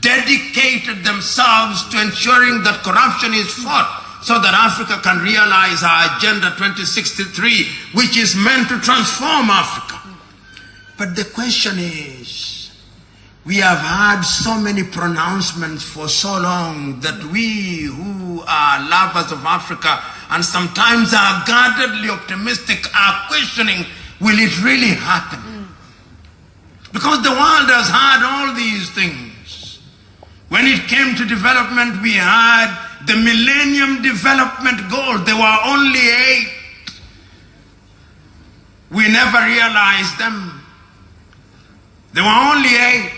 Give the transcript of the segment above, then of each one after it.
dedicated themselves to ensuring that corruption is fought, so that Africa can realize our Agenda 2063, which is meant to transform Africa. But the question is, we have had so many pronouncements for so long that we who are lovers of Africa and sometimes are guardedly optimistic are questioning, will it really happen? Because the world has had all these things. When it came to development, we had the Millennium Development Goals. There were only 8. We never realized them. There were only 8.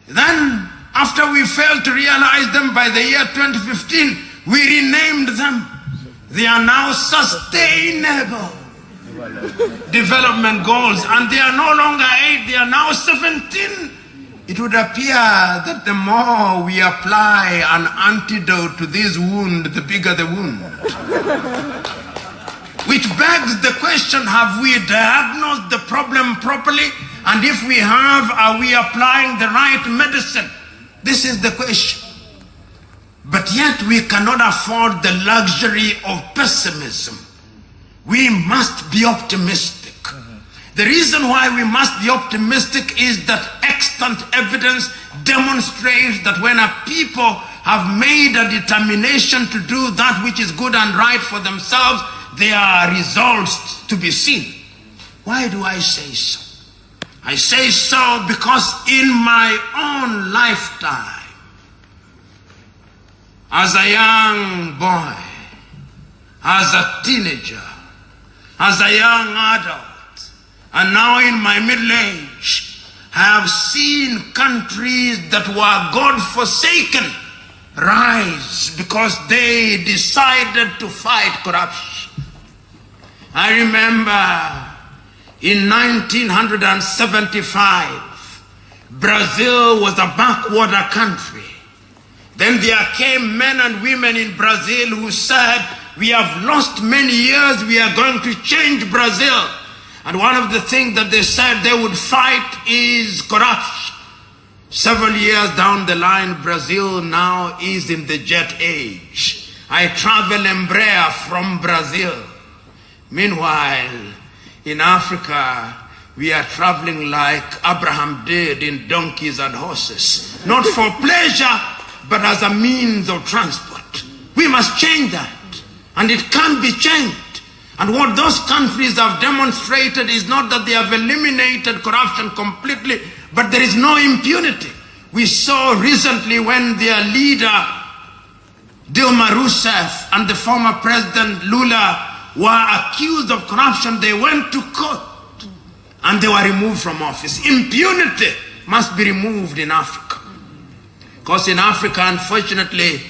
Then, after we failed to realize them by the year 2015, we renamed them. They are now Sustainable Development Goals, and they are no longer 8, they are now 17. It would appear that the more we apply an antidote to this wound, the bigger the wound. Which begs the question, have we diagnosed the problem properly? And if we have, are we applying the right medicine? This is the question. But yet we cannot afford the luxury of pessimism. We must be optimistic. The reason why we must be optimistic is that extant evidence demonstrates that when a people have made a determination to do that which is good and right for themselves, there are results to be seen. Why do I say so? I say so because in my own lifetime, as a young boy, as a teenager, as a young adult, and now in my middle age, I have seen countries that were God-forsaken rise because they decided to fight corruption. I remember in 1975, Brazil was a backwater country. Then there came men and women in Brazil who said, we have lost many years, we are going to change Brazil. And one of the things that they said they would fight is corruption. Several years down the line, Brazil now is in the jet age. I travel Embraer from Brazil. Meanwhile, in Africa, we are traveling like Abraham did in donkeys and horses. Not for pleasure, but as a means of transport. We must change that. And it can be changed. And what those countries have demonstrated is not that they have eliminated corruption completely, but there is no impunity. We saw recently when their leader, Dilma Rousseff, and the former president, Lula, were accused of corruption, they went to court and they were removed from office. Impunity must be removed in Africa. Because in Africa, unfortunately,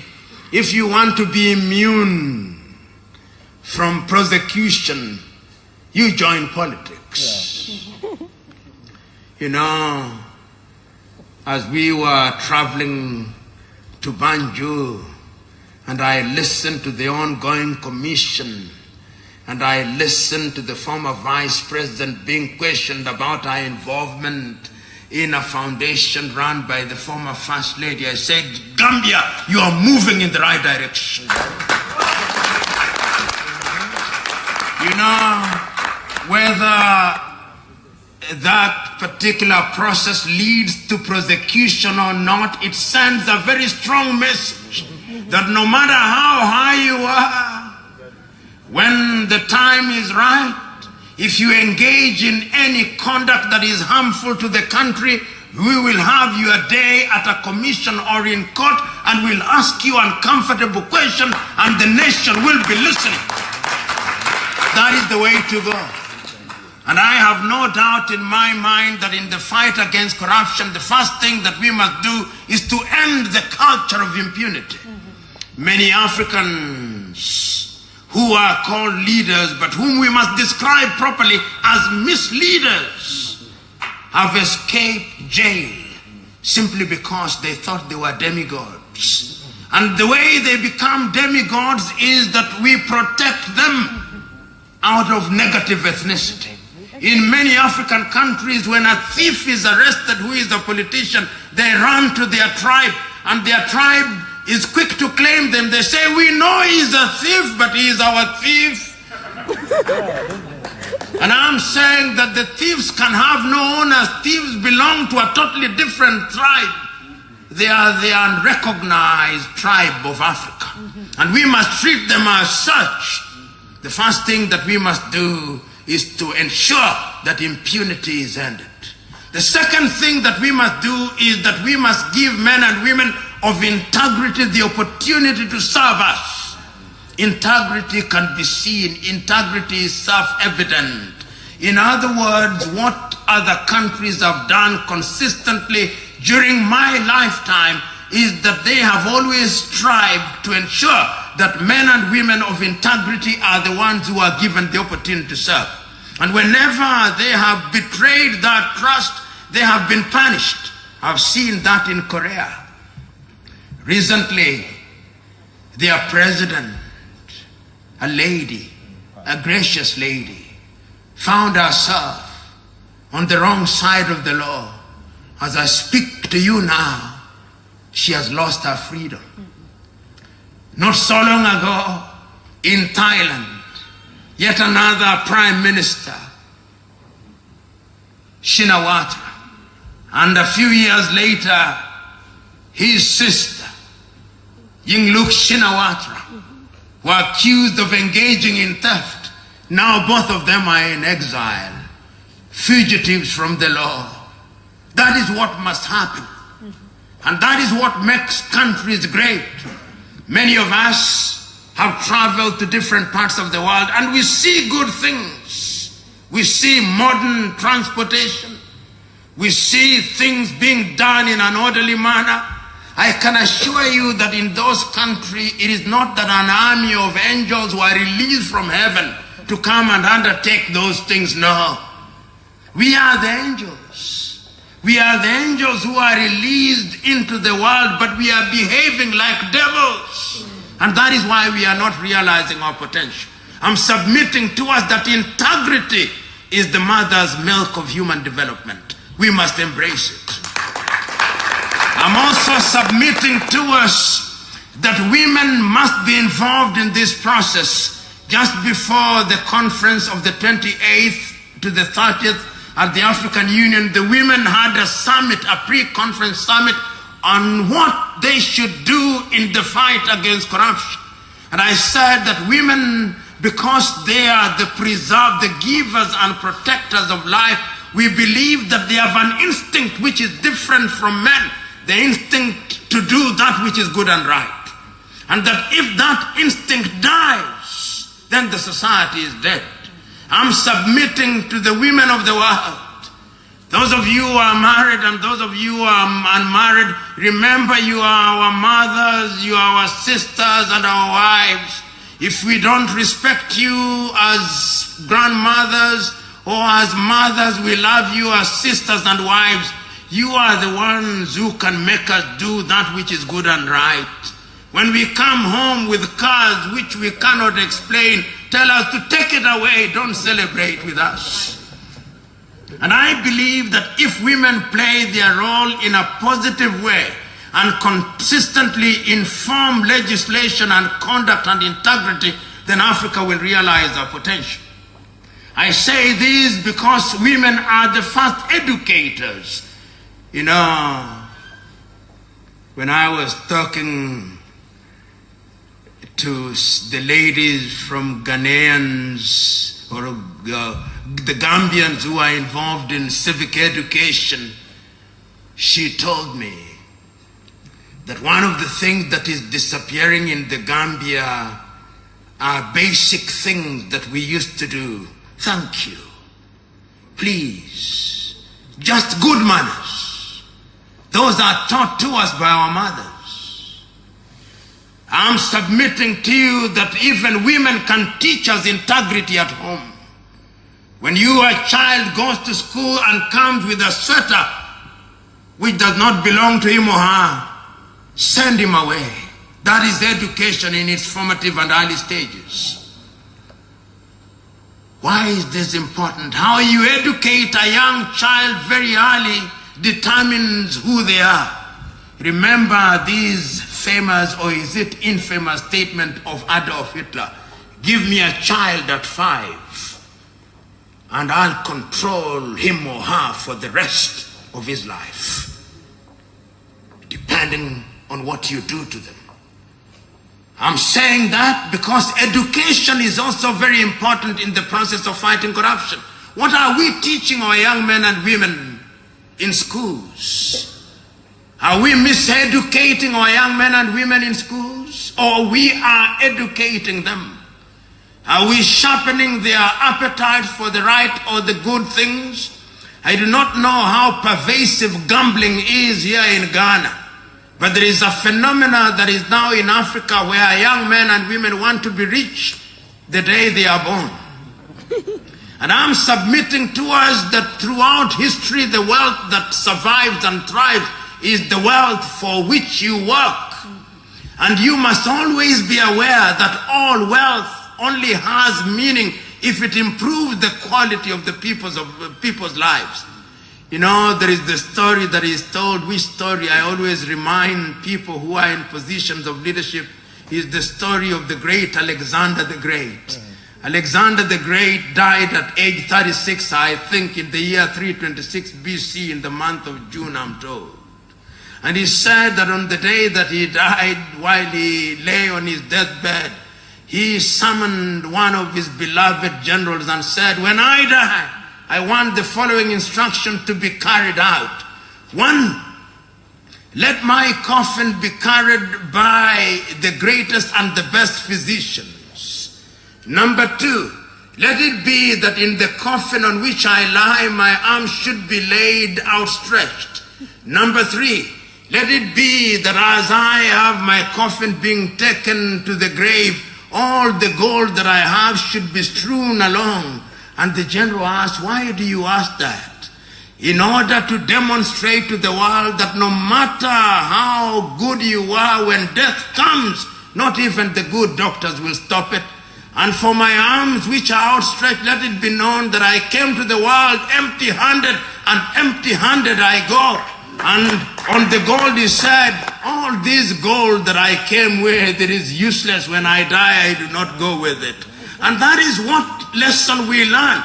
if you want to be immune from prosecution, you join politics. Yeah. You know, as we were traveling to Banjul, and I listened to the ongoing commission, and I listened to the former vice president being questioned about our involvement in a foundation run by the former first lady, I said, Gambia, you are moving in the right direction. You know, whether that particular process leads to prosecution or not, it sends a very strong message that no matter how high you are, when the time is right, if you engage in any conduct that is harmful to the country, we will have you a day at a commission or in court and we'll ask you uncomfortable questions and the nation will be listening. That is the way to go. And I have no doubt in my mind that in the fight against corruption, the first thing that we must do is to end the culture of impunity. Many Africans who are called leaders, but whom we must describe properly as misleaders, have escaped jail simply because they thought they were demigods. And the way they become demigods is that we protect them out of negative ethnicity. In many African countries, when a thief is arrested who is a politician, they run to their tribe, and their tribe is quick to claim them. They say, we know he's a thief, but he is our thief. And I'm saying that the thieves can have no owners. Thieves belong to a totally different tribe. They are the unrecognized tribe of Africa. And we must treat them as such. The first thing that we must do is to ensure that impunity is ended. The second thing that we must do is that we must give men and women of integrity the opportunity to serve us. Integrity can be seen. Integrity is self-evident. In other words, what other countries have done consistently during my lifetime is that they have always strived to ensure that men and women of integrity are the ones who are given the opportunity to serve. And whenever they have betrayed that trust, they have been punished. I've seen that in Korea. Recently, their president, a lady, a gracious lady, found herself on the wrong side of the law. As I speak to you now, she has lost her freedom. Not so long ago, in Thailand, yet another prime minister, Shinawatra, and a few years later, his sister, Yingluck Shinawatra, were accused of engaging in theft. Now both of them are in exile, fugitives from the law. That is what must happen. And that is what makes countries great. Many of us have traveled to different parts of the world and we see good things. We see modern transportation. We see things being done in an orderly manner. I can assure you that in those countries, it is not that an army of angels who are released from heaven to come and undertake those things. No. We are the angels. We are the angels who are released into the world, but we are behaving like devils. And that is why we are not realizing our potential. I'm submitting to us that integrity is the mother's milk of human development. We must embrace it. I'm also submitting to us that women must be involved in this process. Just before the conference of the 28th to the 30th at the African Union, the women had a summit, a pre-conference summit on what they should do in the fight against corruption. And I said that women, because they are the preserve, the givers and protectors of life, we believe that they have an instinct which is different from men. The instinct to do that which is good and right. And that if that instinct dies, then the society is dead. I'm submitting to the women of the world. Those of you who are married and those of you who are unmarried, remember you are our mothers, you are our sisters and our wives. If we don't respect you as grandmothers or as mothers, we love you as sisters and wives. You are the ones who can make us do that which is good and right. When we come home with cars which we cannot explain, tell us to take it away, don't celebrate with us. And I believe that if women play their role in a positive way and consistently inform legislation and conduct and integrity, then Africa will realize our potential. I say this because women are the first educators. You know, when I was talking to the ladies from Ghanaians or the Gambians who are involved in civic education, she told me that one of the things that is disappearing in the Gambia are basic things that we used to do. Thank you. Please. Just good manners. Those are taught to us by our mothers. I'm submitting to you that even women can teach us integrity at home. When your child goes to school and comes with a sweater which does not belong to him or her, send him away. That is education in its formative and early stages. Why is this important? How you educate a young child very early determines who they are. Remember this famous, or is it infamous, statement of Adolf Hitler: give me a child at 5 and I'll control him or her for the rest of his life, depending on what you do to them. I'm saying that because education is also very important in the process of fighting corruption. What are we teaching our young men and women in schools? Are we miseducating our young men and women in schools, or we are educating them? Are we sharpening their appetite for the right or the good things? I do not know how pervasive gambling is here in Ghana, but there is a phenomenon that is now in Africa where young men and women want to be rich the day they are born. And I'm submitting to us that throughout history, the wealth that survives and thrives is the wealth for which you work. And you must always be aware that all wealth only has meaning if it improves the quality of the people's lives. You know, there is the story that is told, which story I always remind people who are in positions of leadership, is the story of the great Alexander the Great. Alexander the Great died at age 36, I think, in the year 326 BC, in the month of June, I'm told. And he said that on the day that he died, while he lay on his deathbed, he summoned one of his beloved generals and said, when I die, I want the following instruction to be carried out. 1, let my coffin be carried by the greatest and the best physicians. Number 2, let it be that in the coffin on which I lie, my arms should be laid outstretched. Number 3, let it be that as I have my coffin being taken to the grave, all the gold that I have should be strewn along. And the general asked, why do you ask that? In order to demonstrate to the world that no matter how good you are, when death comes, not even the good doctors will stop it. And for my arms which are outstretched, let it be known that I came to the world empty-handed, and empty-handed I go. And on the gold he said, all this gold that I came with, it is useless. When I die, I do not go with it. And that is what lesson we learn.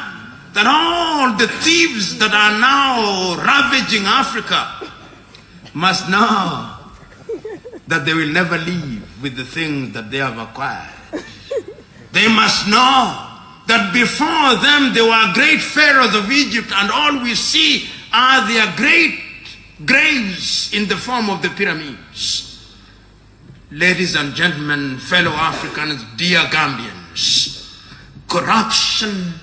That all the thieves that are now ravaging Africa must know that they will never leave with the things that they have acquired. They must know that before them there were great pharaohs of Egypt, and all we see are their great graves in the form of the pyramids. Ladies and gentlemen, fellow Africans, dear Gambians, corruption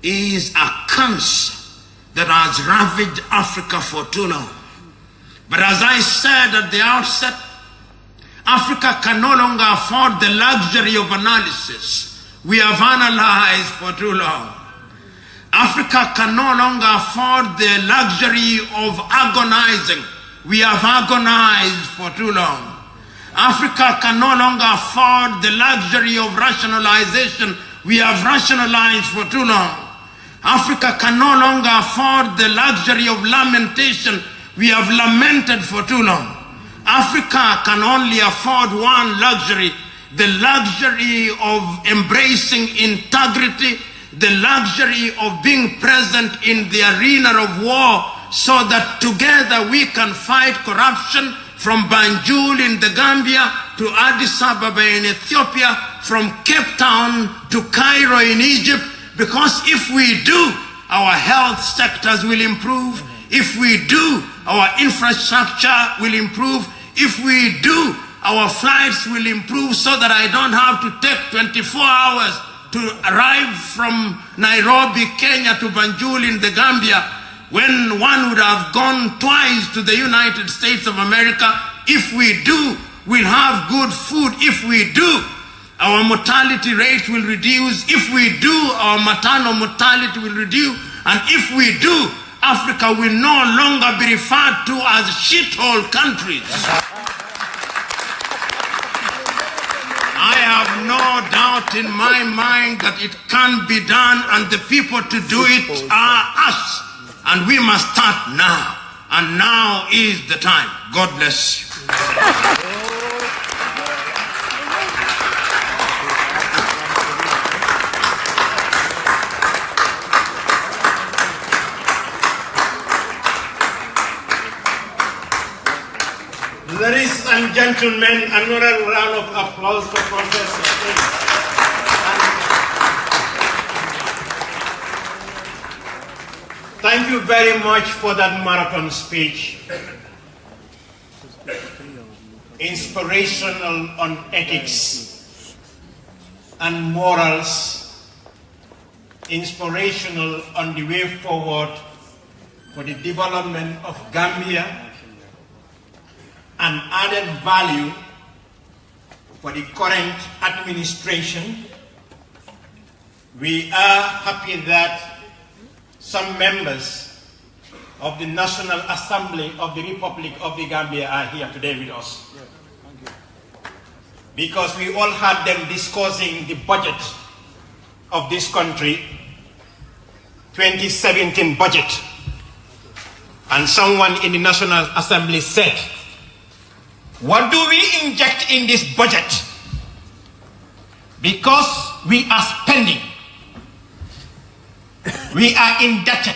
is a cancer that has ravaged Africa for too long. But as I said at the outset, Africa can no longer afford the luxury of analysis. We have analyzed for too long. Africa can no longer afford the luxury of agonizing. We have agonized for too long. Africa can no longer afford the luxury of rationalization. We have rationalized for too long. Africa can no longer afford the luxury of lamentation. We have lamented for too long. Africa can only afford one luxury, the luxury of embracing integrity, the luxury of being present in the arena of war, so that together we can fight corruption from Banjul in the Gambia to Addis Ababa in Ethiopia, from Cape Town to Cairo in Egypt. Because if we do, our health sectors will improve. If we do, our infrastructure will improve. If we do, our flights will improve, so that I don't have to take 24 hours to arrive from Nairobi, Kenya to Banjul in the Gambia, when one would have gone twice to the United States of America. If we do, we'll have good food. If we do, our mortality rate will reduce. If we do, our maternal mortality will reduce. And if we do, Africa will no longer be referred to as shithole countries. I have no doubt in my mind that it can be done, and the people to do it are us. And we must start now. And now is the time. God bless you. Ladies and gentlemen, another round of applause for Professor. Thank you very much for that marathon speech. Inspirational on ethics and morals. Inspirational on the way forward for the development of Gambia, and added value for the current administration. We are happy that some members of the National Assembly of the Republic of the Gambia are here today with us. Because we all had them discussing the budget of this country, 2017 budget. And someone in the National Assembly said, what do we inject in this budget? Because we are spending. We are indebted.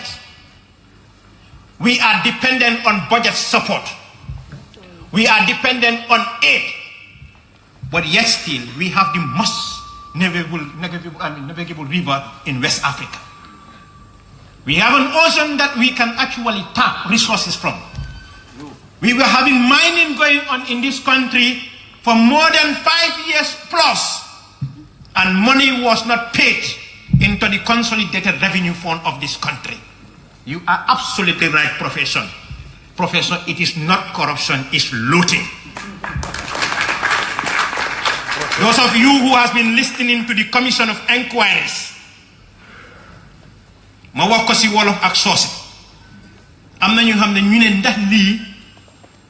We are dependent on budget support. We are dependent on aid. But yet still, we have the most navigable river in West Africa. We have an ocean that we can actually tap resources from. We were having mining going on in this country for more than 5 years plus, and money was not paid into the consolidated revenue fund of this country. You are absolutely right, Professor. Professor, it is not corruption, it's looting. Those of you who have been listening to the Commission of Inquiries, ma wax ko ci wolof ak soose, am na ñu xam ne ñu ne ndax lii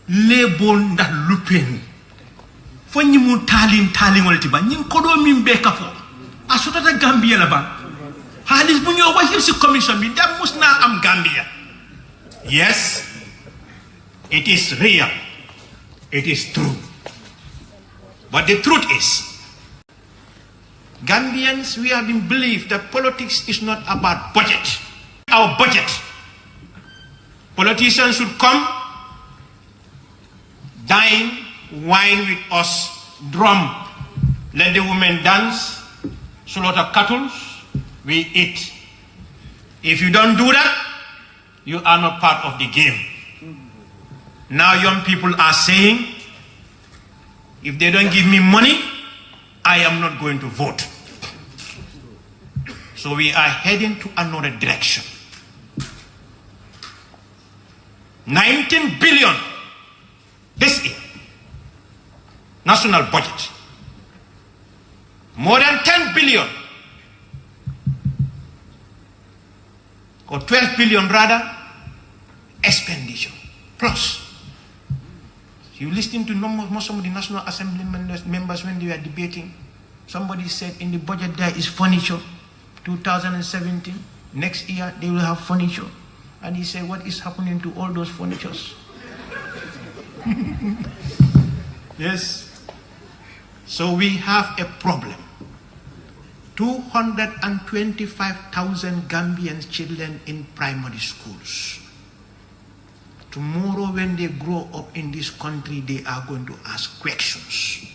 léeboon ndax luppeen fo ñi mu taalin ti ba ñi ko do min be kafo a sotata Gambia la ba halis bu ñoo wax ci commission bi da mus na am Gambia. Yes, it is real, it is true, but the truth is Gambians, we have been believed that politics is not about budget. Our budget. Politicians should come, dine, wine with us, drum, let the women dance, slaughter cattle, we eat. If you don't do that, you are not part of the game. Now young people are saying, if they don't give me money, I am not going to vote. So we are heading to another direction. 19 billion this year, national budget. More than 10 billion, or 12 billion rather, expenditure. Plus, you listen to most of the National Assembly members when they were debating, somebody said in the budget there is furniture, 2017, next year they will have furniture. And he said, what is happening to all those furnitures? Yes. So we have a problem. 225,000 Gambian children in primary schools. Tomorrow when they grow up in this country, they are going to ask questions.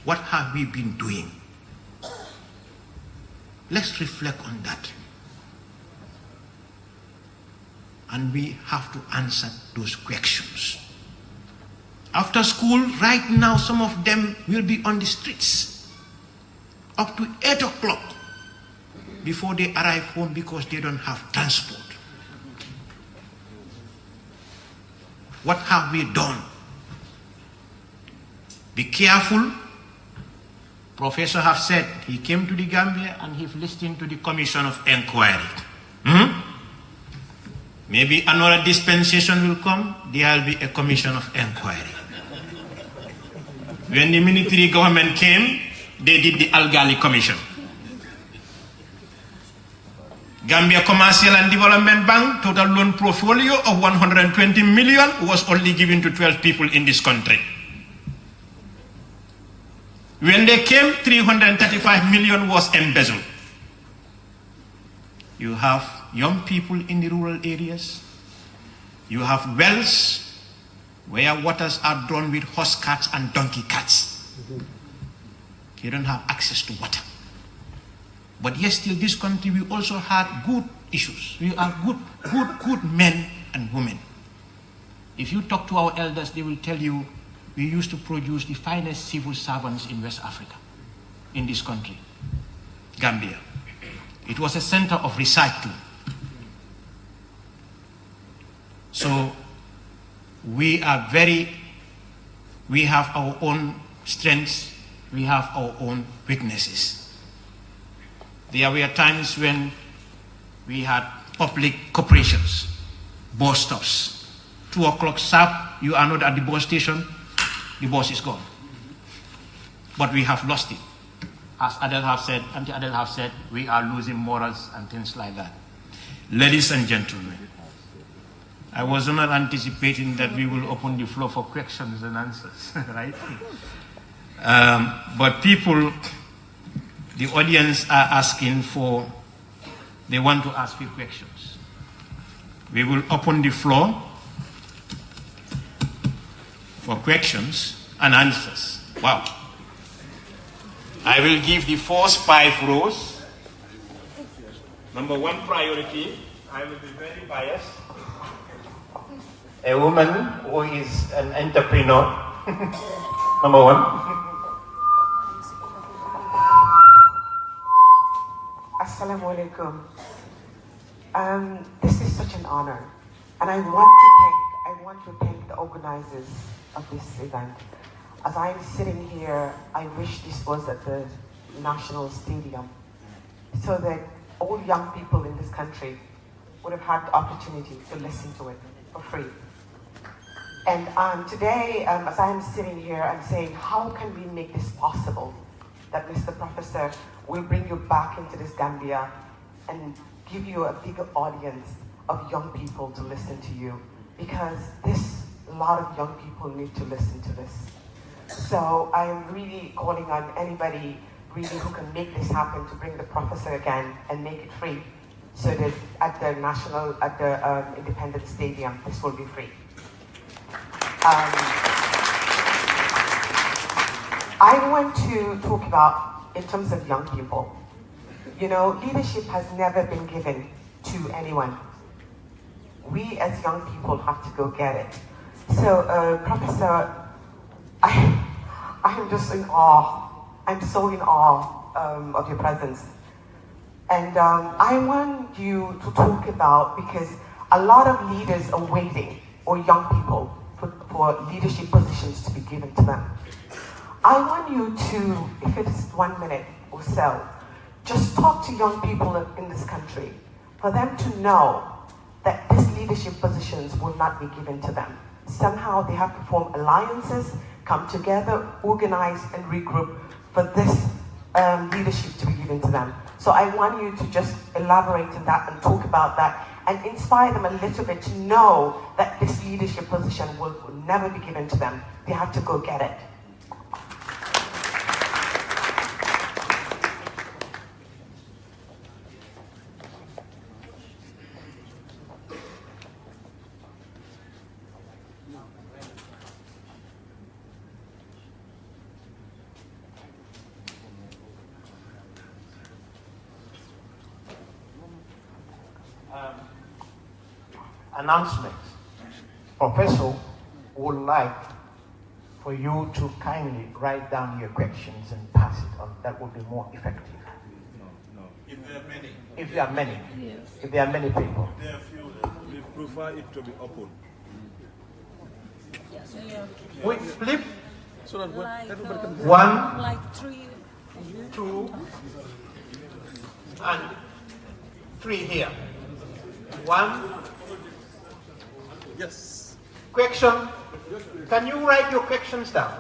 What have we been doing? Let's reflect on that. And we have to answer those questions. After school, right now, some of them will be on the streets up to 8 o'clock before they arrive home because they don't have transport. What have we done? Be careful. Professor have said he came to the Gambia and he listened to the Commission of Inquiry. Maybe another dispensation will come, there will be a Commission of Inquiry. When the military government came, they did the Algali Commission. Gambia Commercial and Development Bank total loan portfolio of 120 million was only given to 12 people in this country. When they came, 335 million was embezzled. You have young people in the rural areas. You have wells where waters are drawn with horse carts and donkey carts. You don't have access to water. But yes, still this country, we also had good issues. We are good men and women. If you talk to our elders, they will tell you, we used to produce the finest civil servants in West Africa, in this country, Gambia. It was a center of research too. So we have our own strengths, we have our own weaknesses. There were times when we had public corporations, bus stops. 2 o'clock sharp, you are not at the bus station, the bus is gone. But we have lost it. As Adel have said, Auntie Adel have said, we are losing morals and things like that. Ladies and gentlemen, I was not anticipating that we will open the floor for questions and answers, right? But people, the audience are asking they want to ask you questions. We will open the floor for questions and answers. Wow. I will give the first 5 rows. Number 1 priority, I will be very biased. A woman who is an entrepreneur. Number 1. Assalamu alaikum. This is such an honor, and I want to thank the organizers of this event. As I'm sitting here, I wish this was at the National Stadium, so that all young people in this country would have had the opportunity to listen to it for free. And today, as I'm sitting here, I'm saying, how can we make this possible? That Mr. Professor will bring you back into this Gambia and give you a bigger audience of young people to listen to you, because a lot of young people need to listen to this. So I'm really calling on anybody really who can make this happen to bring the professor again and make it free, so that at the Independence Stadium, this will be free. I want to talk about, in terms of young people, leadership has never been given to anyone. We as young people have to go get it. So, Professor, I'm just in awe. I'm so in awe of your presence. And I want you to talk about, because a lot of leaders are waiting, or young people, for leadership positions to be given to them. I want you to, if it's 1 minute or so, just talk to young people in this country, for them to know that these leadership positions will not be given to them. Somehow they have to form alliances, come together, organize and regroup for this leadership to be given to them. So I want you to just elaborate on that and talk about that and inspire them a little bit to know that this leadership position will never be given to them. They have to go get it. Announcement. Professor would like for you to kindly write down your questions and pass it on. That would be more effective. No. If there are many. If there are many. Yes. If there are many people. If there are few, we prefer it to be open. Yes, yeah. We flip. So that everybody can hear. 1, like 3, 2, and 3 here. 1. Yes. Question. Can you write your questions down?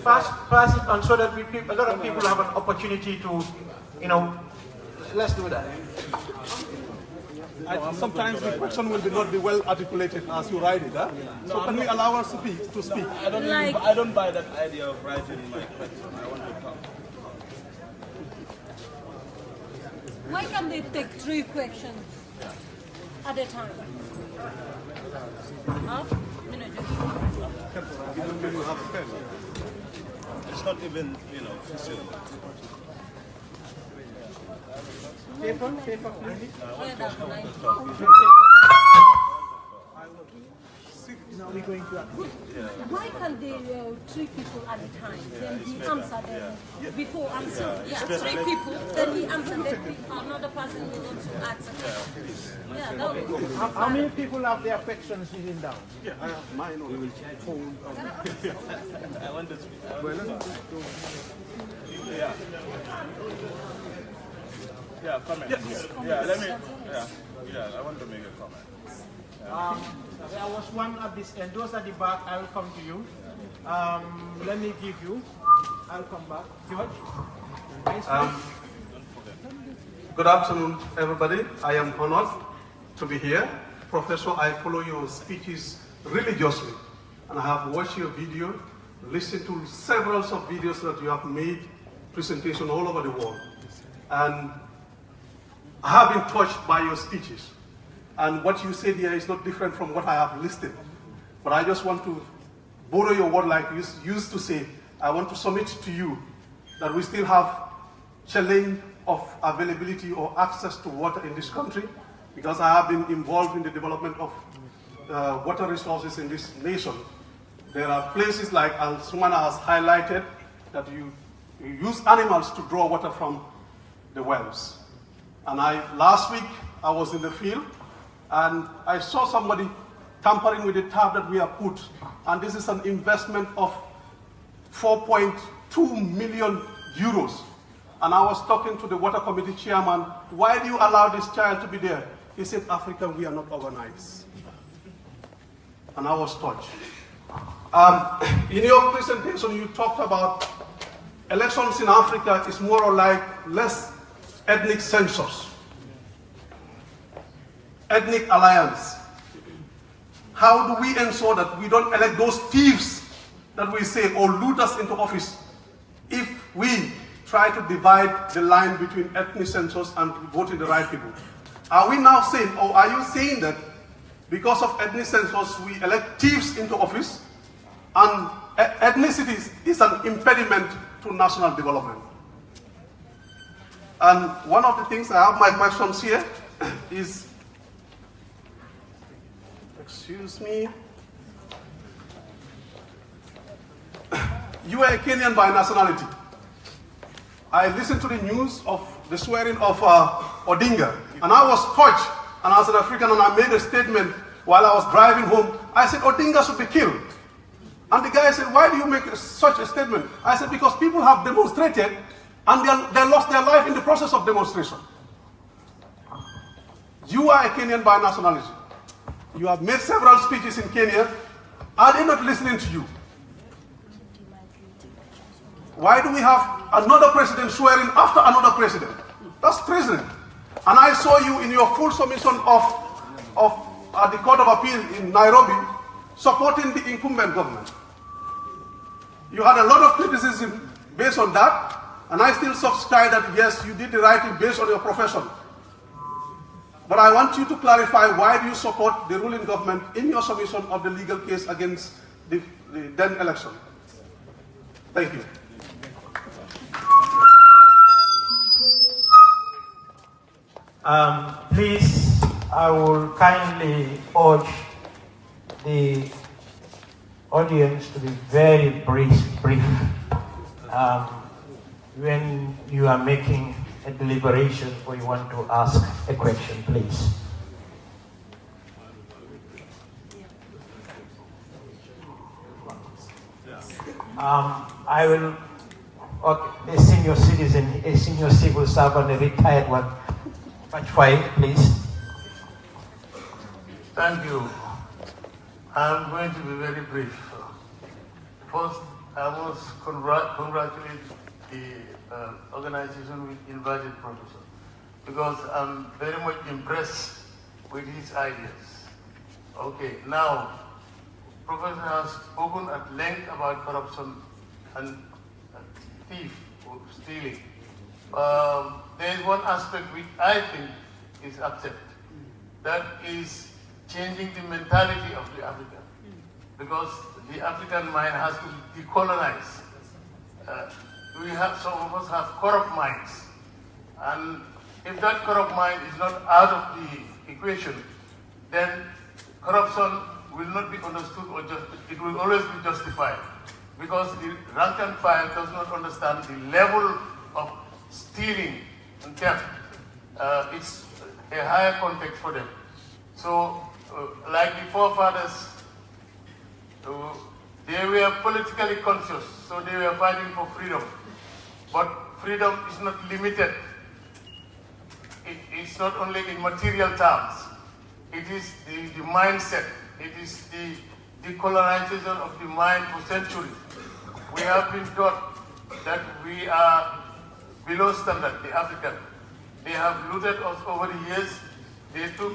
Pass it on so that a lot of people have an opportunity to, let's do that. Sometimes the question will not be well articulated as you write it, huh? No, so can we allow us to speak? I don't buy that idea of writing my question. I want to talk. Why can't they take 3 questions at a time? Huh? I don't really have a pen. It's not even, feasible. Paper, please. Why can't they 3 people at a time? Then he answer them before answer. Yeah, 3 people, then he answer, then another person will want to answer. Yeah, that would be How many people have their questions written down? Yeah, I have mine on the phone. I want to speak. Yeah, comment. Yes. Yeah, I want to make a comment. There was one at this end. Those at the back, I will come to you. Let me give you. I'll come back. George? Good afternoon, everybody. I am honored to be here. Professor, I follow your speeches religiously, and I have watched your video, listened to several of videos that you have made, presentation all over the world. And I have been touched by your speeches. And what you said here is not different from what I have listed. But I just want to borrow your word like you used to say. I want to submit to you that we still have challenge of availability or access to water in this country, because I have been involved in the development of water resources in this nation. There are places like Sumana has highlighted that you use animals to draw water from the wells. And last week I was in the field and I saw somebody tampering with the tap that we have put, and this is an investment of 4.2 million euros. And I was talking to the water committee chairman, why do you allow this child to be there? He said, Africa, we are not organized. And I was touched. In your presentation, you talked about elections in Africa is more or less ethnic census, ethnic alliance. How do we ensure that we don't elect those thieves that we say or loot us into office if we try to divide the line between ethnic census and voting the right people? Are we now saying, or are you saying that because of ethnic census we elect thieves into office and ethnicity is an impediment to national development? And one of the things, I have my questions here, is, excuse me, you are a Kenyan by nationality. I listened to the news of the swearing of Odinga, and I was touched, and as an African, and I made a statement while I was driving home. I said, Odinga should be killed. And the guy said, why do you make such a statement? I said, because people have demonstrated, and they lost their life in the process of demonstration. You are a Kenyan by nationality. You have made several speeches in Kenya. Are they not listening to you? Why do we have another president swearing after another president? That's treason. And I saw you in your full submission of the Court of Appeal in Nairobi supporting the incumbent government. You had a lot of criticism based on that, and I still subscribe that yes, you did the right thing based on your profession. But I want you to clarify, why do you support the ruling government in your submission of the legal case against the then election? Thank you. Please, I will kindly urge the audience to be very brief when you are making a deliberation or you want to ask a question, please. I will, okay, a senior citizen, a senior civil servant, a retired one. Patch 5, please. Thank you. I'm going to be very brief. First, I must congratulate the organization which invited Professor, because I'm very much impressed with his ideas. Okay, now, Professor has spoken at length about corruption and thief or stealing. There is one aspect which I think is absent. That is changing the mentality of the African. Because the African mind has to be decolonized. Some of us have corrupt minds. And if that corrupt mind is not out of the equation, then corruption will not be understood, or it will always be justified. Because the rank and file does not understand the level of stealing and theft. It's a higher context for them. So, like the forefathers, they were politically conscious, so they were fighting for freedom. But freedom is not limited. It's not only in material terms. It is the mindset. It is the decolonization of the mind for centuries. We have been taught that we are below standard, the African. They have looted us over the years. They took,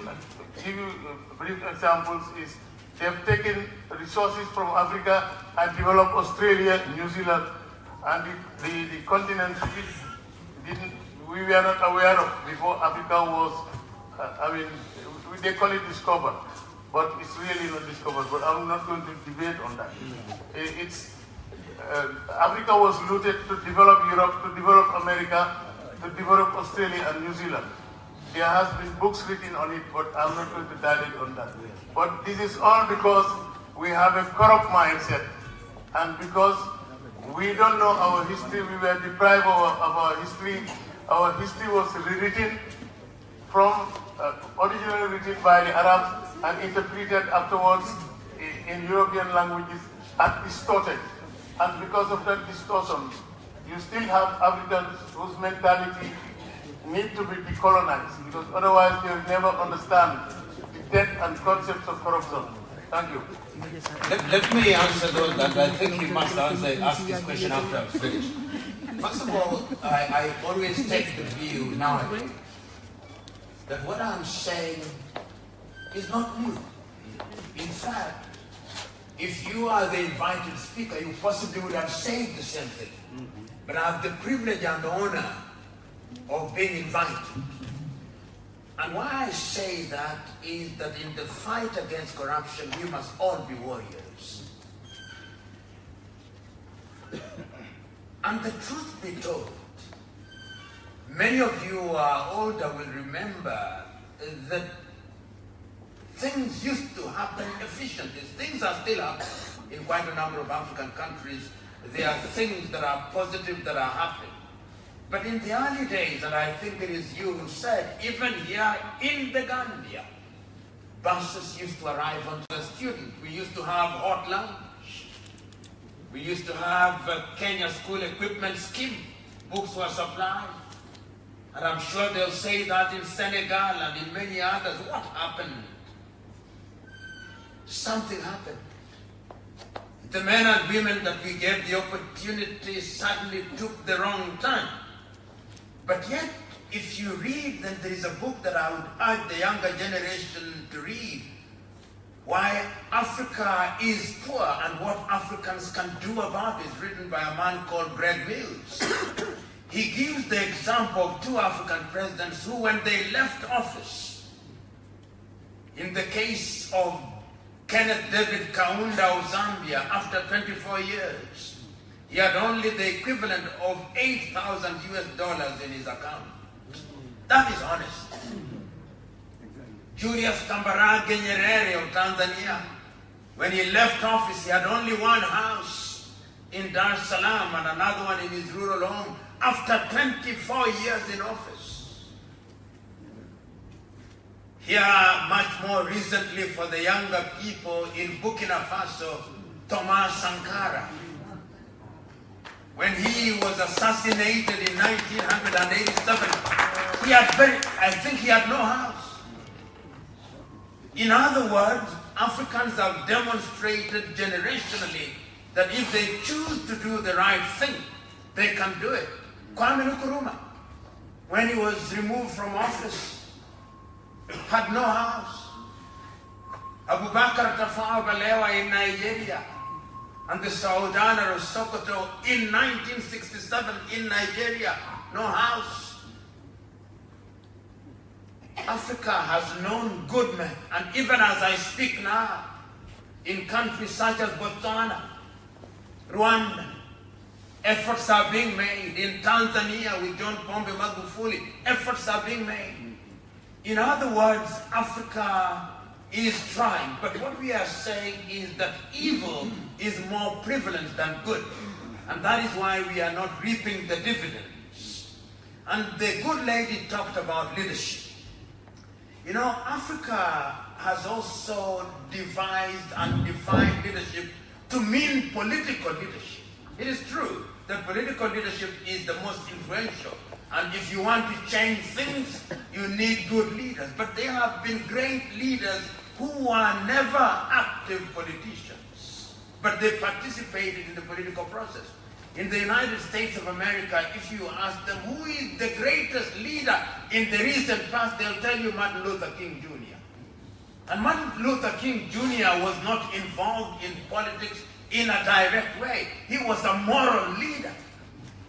give you brief examples, is they've taken resources from Africa and developed Australia, New Zealand, and the continents we were not aware of before Africa was, they call it discovered, but it's really not discovered, but I'm not going to debate on that. Africa was looted to develop Europe, to develop America, to develop Australia and New Zealand. There has been books written on it, but I'm not going to dilate on that. But this is all because we have a corrupt mindset, and because we don't know our history, we were deprived of our history. Our history was rewritten from, originally written by the Arabs and interpreted afterwards in European languages and distorted. And because of that distortion, you still have Africans whose mentality need to be decolonized, because otherwise they will never understand the depth and concepts of corruption. Thank you. Let me answer those, and I think you must ask this question after I'm finished. First of all, I always take the view nowadays that what I'm saying is not new. In fact, if you are the invited speaker, you possibly would have said the same thing. But I have the privilege and the honor of being invited. And why I say that is that in the fight against corruption, we must all be warriors. And the truth be told, many of you who are older will remember that things used to happen efficiently. Things are still happening in quite a number of African countries. There are things that are positive that are happening. But in the early days, and I think it is you who said, even here in the Gambia, buses used to arrive onto the student. We used to have hot lunch. We used to have Kenya School Equipment Scheme. Books were supplied. And I'm sure they'll say that in Senegal and in many others. What happened? Something happened. The men and women that we gave the opportunity suddenly took the wrong turn. But yet, if you read, then there is a book that I would urge the younger generation to read. Why Africa is poor and what Africans can do about it, written by a man called Greg Mills. He gives the example of two African presidents who, when they left office, in the case of Kenneth David Kaunda of Zambia, after 24 years, he had only the equivalent of $8,000 US in his account. That is honest. Julius Kambarage Nyerere of Tanzania, when he left office, he had only one house in Dar es Salaam and another one in his rural home after 24 years in office. Here, much more recently for the younger people in Burkina Faso, Thomas Sankara, when he was assassinated in 1987, I think he had no house. In other words, Africans have demonstrated generationally that if they choose to do the right thing, they can do it. Kwame Nkrumah, when he was removed from office, had no house. Abubakar Tafawa Balewa in Nigeria, and the Sultan of Sokoto in 1967 in Nigeria, no house. Africa has known good men, and even as I speak now, in countries such as Botswana, Rwanda, efforts are being made. In Tanzania with John Pombe Magufuli, efforts are being made. In other words, Africa is trying, but what we are saying is that evil is more prevalent than good, and that is why we are not reaping the dividends. And the good lady talked about leadership. You know, Africa has also devised and defined leadership to mean political leadership. It is true that political leadership is the most influential, and if you want to change things, you need good leaders. But there have been great leaders who are never active politicians, but they participated in the political process. In the United States of America, if you ask them who is the greatest leader in the recent past, they'll tell you Martin Luther King Jr. And Martin Luther King Jr. was not involved in politics in a direct way. He was a moral leader.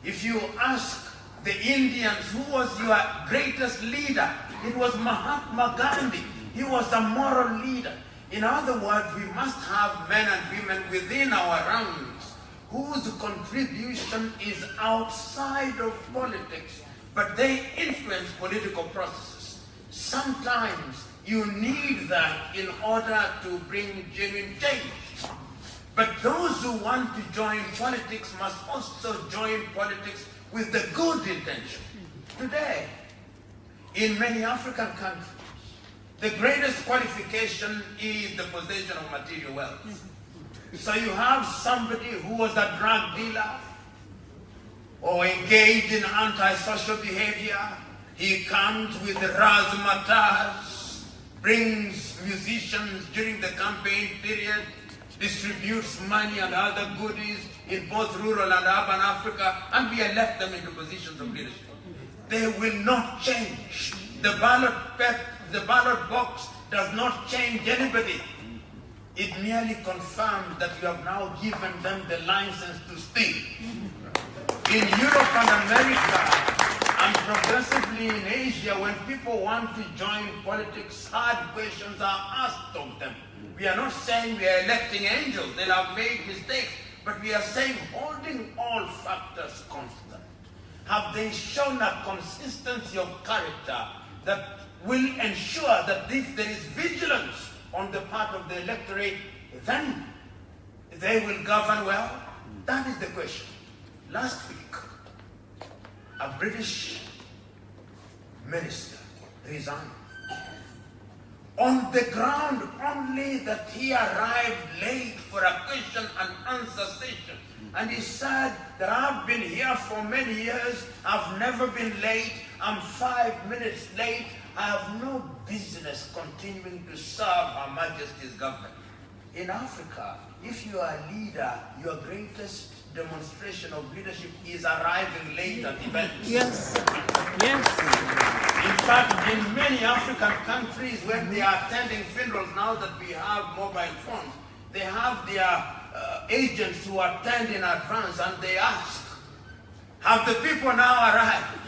If you ask the Indians, who was your greatest leader? It was Mahatma Gandhi. He was a moral leader. In other words, we must have men and women within our ranks whose contribution is outside of politics, but they influence political processes. Sometimes you need that in order to bring genuine change. But those who want to join politics must also join politics with the good intention. Today, in many African countries, the greatest qualification is the possession of material wealth. So you have somebody who was a drug dealer or engaged in antisocial behavior. He comes with razzmatazz, brings musicians during the campaign period, distributes money and other goodies in both rural and urban Africa, and we elect them into positions of leadership. They will not change. The ballot box does not change anybody. It merely confirms that you have now given them the license to steal. In Europe and America, and progressively in Asia, when people want to join politics, hard questions are asked of them. We are not saying we are electing angels, they'll have made mistakes, but we are saying holding all factors constant. Have they shown a consistency of character that will ensure that if there is vigilance on the part of the electorate, then they will govern well? That is the question. Last week, a British minister resigned on the ground only that he arrived late for a question and answer session. And he said that I've been here for many years, I've never been late, I'm 5 minutes late, I have no business continuing to serve Her Majesty's government. In Africa, if you are a leader, your greatest demonstration of leadership is arriving late at events. Yes. Yes. In fact, in many African countries, when they are attending funerals, now that we have mobile phones, they have their agents who attend in advance, and they ask, have the people now arrived?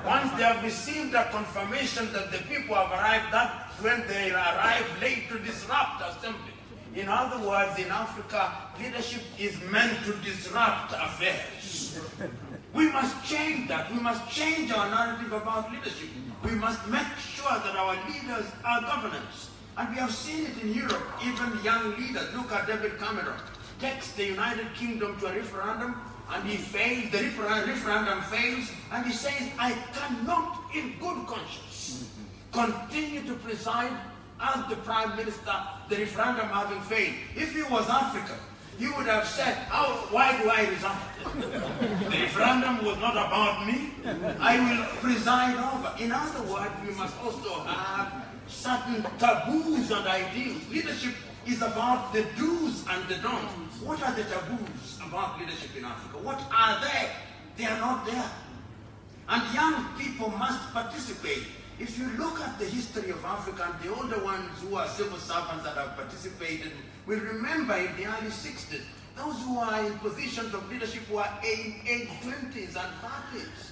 Once they have received a confirmation that the people have arrived, that's when they arrive late to disrupt assembly. In other words, in Africa, leadership is meant to disrupt affairs. We must change that. We must change our narrative about leadership. We must make sure that our leaders are governors. And we have seen it in Europe, even young leaders. Look at David Cameron. Takes the United Kingdom to a referendum, and he fails, the referendum fails, and he says, I cannot in good conscience continue to preside as the Prime Minister, the referendum having failed. If he was African, he would have said, why do I resign? The referendum was not about me. I will preside over. In other words, we must also have certain taboos and ideals. Leadership is about the do's and the don'ts. What are the taboos about leadership in Africa? What are they? They are not there. And young people must participate. If you look at the history of Africa, and the older ones who are civil servants that have participated will remember in the early 60s, those who are in positions of leadership were in 20s and 30s.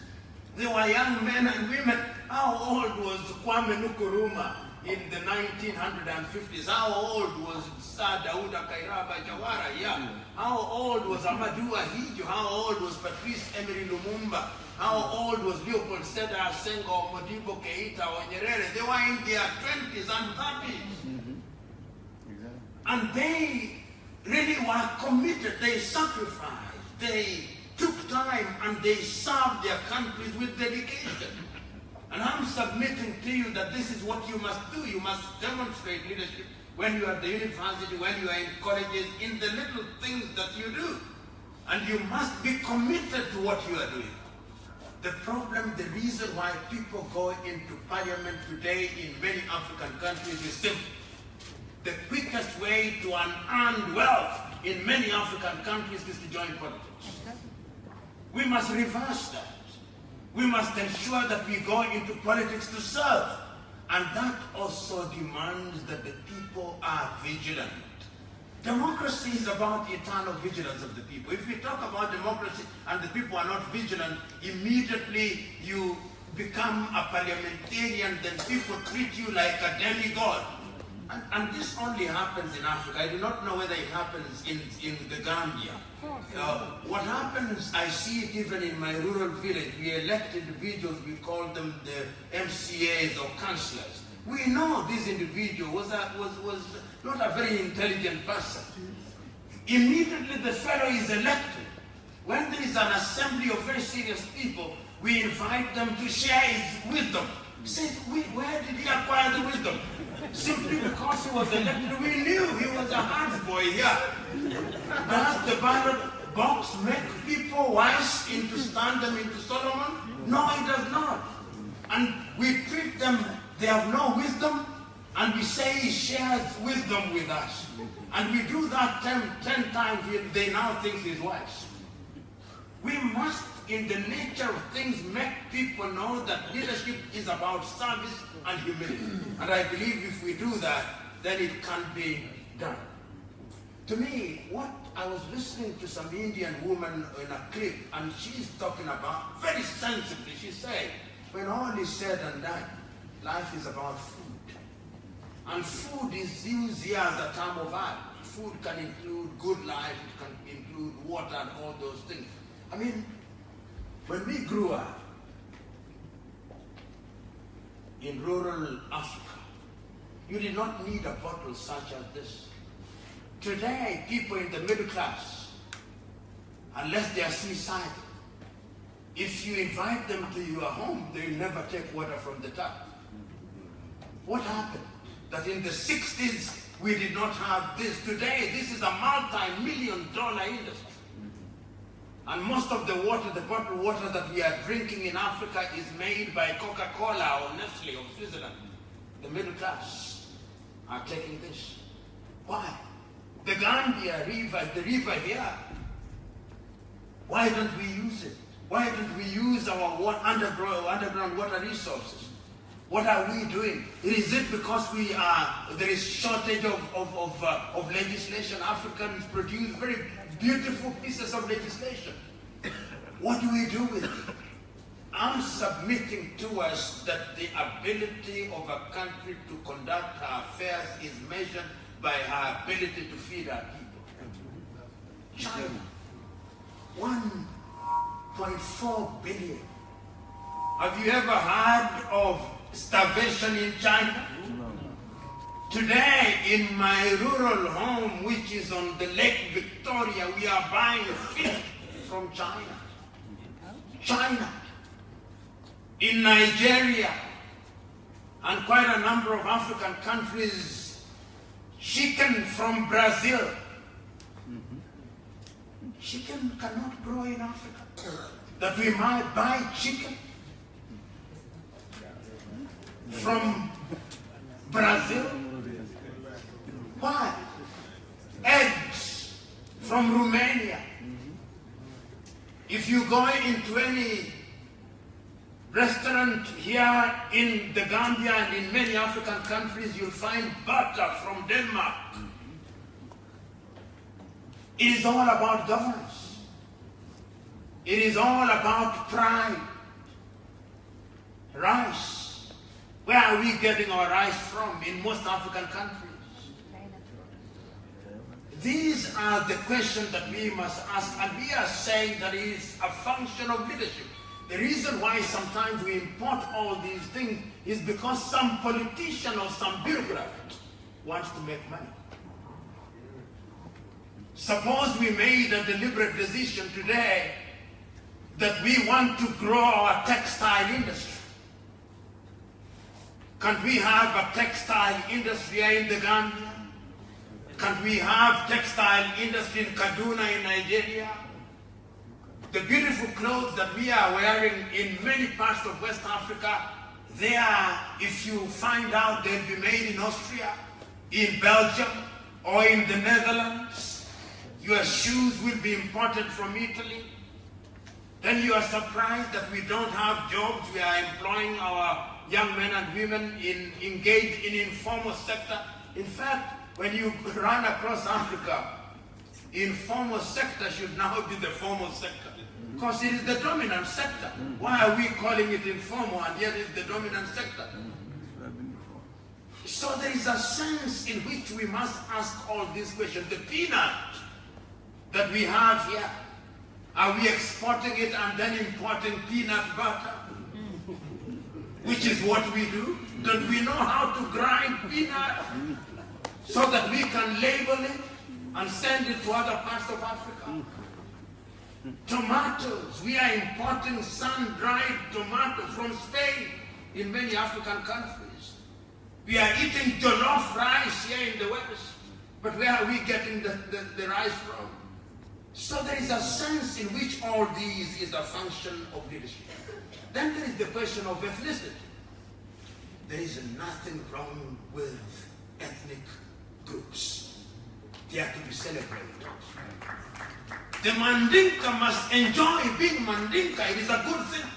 They were young men and women. How old was Kwame Nkrumah in the 1950s? How old was Sir Dawuda Kairaba Jawara? Yeah. How old was Amadou Ahidjo? How old was Patrice Emery Lumumba? How old was Leopold Sedar Senghor, Modibo Keita, or Nyerere? They were in their 20s and 30s. And they really were committed. They sacrificed. They took time and they served their countries with dedication. And I'm submitting to you that this is what you must do. You must demonstrate leadership when you are at the university, when you are in colleges, in the little things that you do. And you must be committed to what you are doing. The problem, the reason why people go into parliament today in many African countries is simple. The quickest way to unearn wealth in many African countries is to join politics. We must reverse that. We must ensure that we go into politics to serve. And that also demands that the people are vigilant. Democracy is about the eternal vigilance of the people. If we talk about democracy and the people are not vigilant, immediately you become a parliamentarian, then people treat you like a demigod. And this only happens in Africa. I do not know whether it happens in the Gambia. What happens, I see it even in my rural village. We elect individuals, we call them the MCAs or councillors. We know this individual was not a very intelligent person. Immediately the fellow is elected. When there is an assembly of very serious people, we invite them to share his wisdom. Say, where did he acquire the wisdom? Simply because he was elected, we knew he was a hard boy here. Does the ballot box make people wise to stand them into Solomon? No, it does not. And we treat them, they have no wisdom, and we say he shares wisdom with us. And we do that 10 times, they now think he's wise. We must, in the nature of things, make people know that leadership is about service and humility. And I believe if we do that, then it can be done. To me, what I was listening to some Indian woman in a clip, and she's talking about, very sensibly, she said, when all is said and done, life is about food. And food is used here as a term of art. Food can include good life, it can include water and all those things. I mean, when we grew up in rural Africa, you did not need a bottle such as this. Today, people in the middle class, unless they are seaside, if you invite them to your home, they will never take water from the tap. What happened? That in the 60s, we did not have this. Today, this is a multi-million-dollar industry. And most of the water, the bottled water that we are drinking in Africa is made by Coca-Cola or Nestle of Switzerland. The middle class are taking this. Why? The Gambia River, the river here. Why don't we use it? Why don't we use our underground water resources? What are we doing? Is it because there is shortage of legislation? Africans produce very beautiful pieces of legislation. What do we do with it? I'm submitting to us that the ability of a country to conduct her affairs is measured by her ability to feed her people. China, 1.4 billion. Have you ever heard of starvation in China? Today, in my rural home, which is on the Lake Victoria, we are buying fish from China. China. In Nigeria, and quite a number of African countries, chicken from Brazil. Chicken cannot grow in Africa. That we might buy chicken from Brazil. Why? eggs from Romania. If you go into any restaurant here in the Gambia and in many African countries, you'll find butter from Denmark. It is all about governance. It is all about pride. Rice. Where are we getting our rice from in most African countries? These are the questions that we must ask, and we are saying that it is a function of leadership. The reason why sometimes we import all these things is because some politician or some bureaucrat wants to make money. Suppose we made a deliberate decision today that we want to grow our textile industry. Can we have a textile industry here in the Gambia? Can we have textile industry in Kaduna in Nigeria? The beautiful clothes that we are wearing in many parts of West Africa, they are, if you find out, they'll be made in Austria, in Belgium, or in the Netherlands. Your shoes will be imported from Italy. Then you are surprised that we don't have jobs. We are employing our young men and women engaged in informal sector. In fact, when you run across Africa, informal sector should now be the formal sector, because it is the dominant sector. Why are we calling it informal and yet it's the dominant sector? So there is a sense in which we must ask all these questions. The peanut that we have here, are we exporting it and then importing peanut butter? Which is what we do. Don't we know how to grind peanut so that we can label it and send it to other parts of Africa? Tomatoes, we are importing sun-dried tomato from Spain in many African countries. We are eating jollof rice here in the West, but where are we getting the rice from? So there is a sense in which all these is a function of leadership. Then there is the question of ethnicity. There is nothing wrong with ethnic groups. They are to be celebrated. The Mandinka must enjoy being Mandinka. It is a good thing.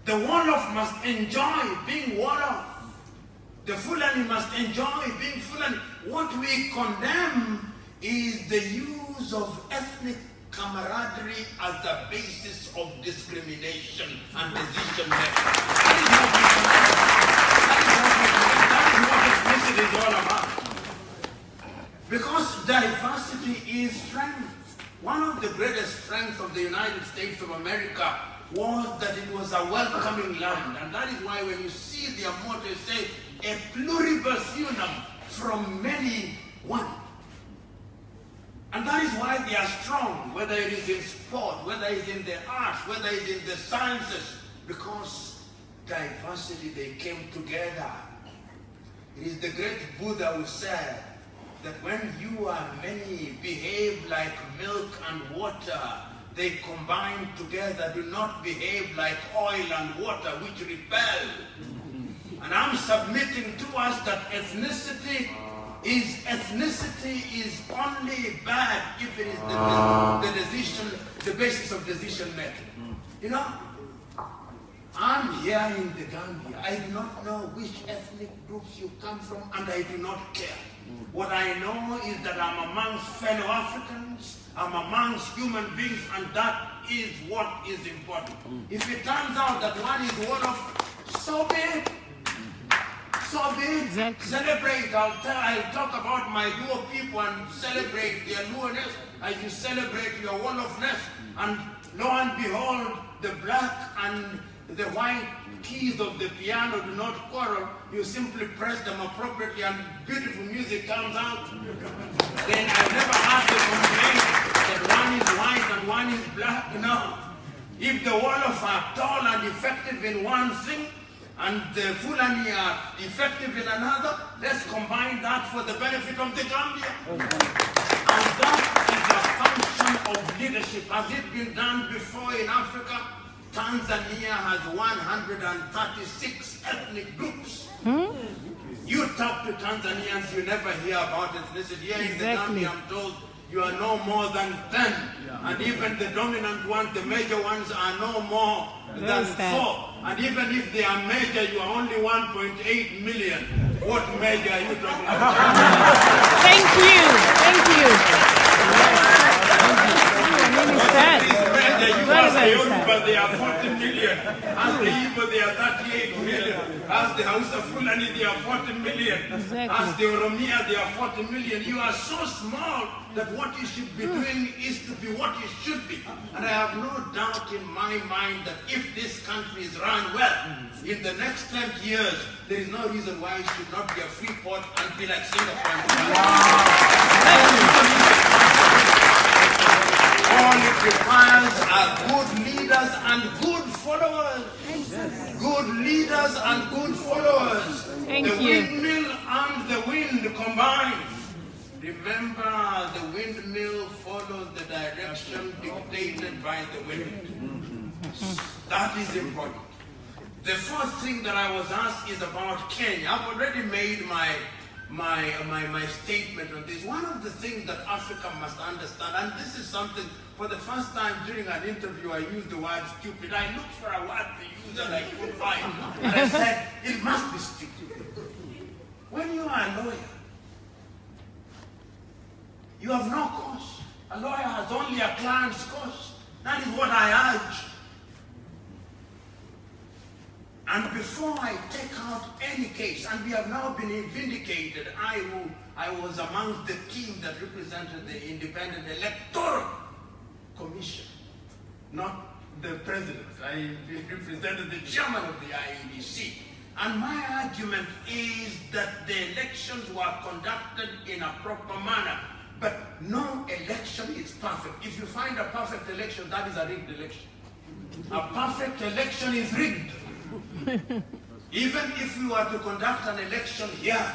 The Wolof must enjoy being Wolof. The Fulani must enjoy being Fulani. What we condemn is the use of ethnic camaraderie as the basis of discrimination and decision making. That is what ethnicity is all about. Because diversity is strength. One of the greatest strengths of the United States of America was that it was a welcoming land. And that is why when you see their motto, it says, a pluribus unum, from many one. And that is why they are strong, whether it is in sport, whether it is in the arts, whether it is in the sciences, because diversity, they came together. It is the great Buddha who said that when you are many, behave like milk and water. They combine together, do not behave like oil and water, which repel. And I'm submitting to us that ethnicity is only bad if it is the basis of decision making. You know, I'm here in the Gambia. I do not know which ethnic groups you come from, and I do not care. What I know is that I'm amongst fellow Africans, I'm amongst human beings, and that is what is important. If it turns out that one is Wolof, so be it. So be it. Exactly. Celebrate. I'll talk about my Luo people and celebrate their Luo-ness as you celebrate your Wolofness. And lo and behold, the black and the white keys of the piano do not quarrel. You simply press them appropriately and beautiful music comes out. Then I've never heard the complaint that one is white and one is black. No. If the Wolof are tall and effective in one thing, and the Fulani are effective in another, let's combine that for the benefit of the Gambia. And that is a function of leadership. Has it been done before in Africa? Tanzania has 136 ethnic groups. You talk to Tanzanians, you never hear about ethnicity. Here in the Gambia, I'm told you are no more than 10. And even the dominant ones, the major ones, are no more than 4. And even if they are major, you are only 1.8 million. What major are you talking about? Thank you. Thank you. As the Yoruba, they are 40 million. As the Igbo, they are 38 million. As the Hausa Fulani, they are 40 million. As the Oromia, they are 40 million. You are so small that what you should be doing is to be what you should be. And I have no doubt in my mind that if this country is run well, in the next 20 years, there is no reason why it should not be a free port and be like Singapore. All it requires are good leaders and good followers. Good leaders and good followers. The windmill and the wind combined. Remember, the windmill follows the direction dictated by the wind. That is important. The first thing that I was asked is about Kenya. I've already made my statement on this. One of the things that Africa must understand, and this is something, for the first time during an interview, I used the word stupid. I looked for a word to use and I couldn't find. And I said, it must be stupid. When you are a lawyer, you have no cost. A lawyer has only a client's cost. That is what I urge. And before I take out any case, and we have now been vindicated, I was among the team that represented the Independent Electoral Commission, not the president. I represented the chairman of the IEBC. And my argument is that the elections were conducted in a proper manner. But no election is perfect. If you find a perfect election, that is a rigged election. A perfect election is rigged. Even if we were to conduct an election here,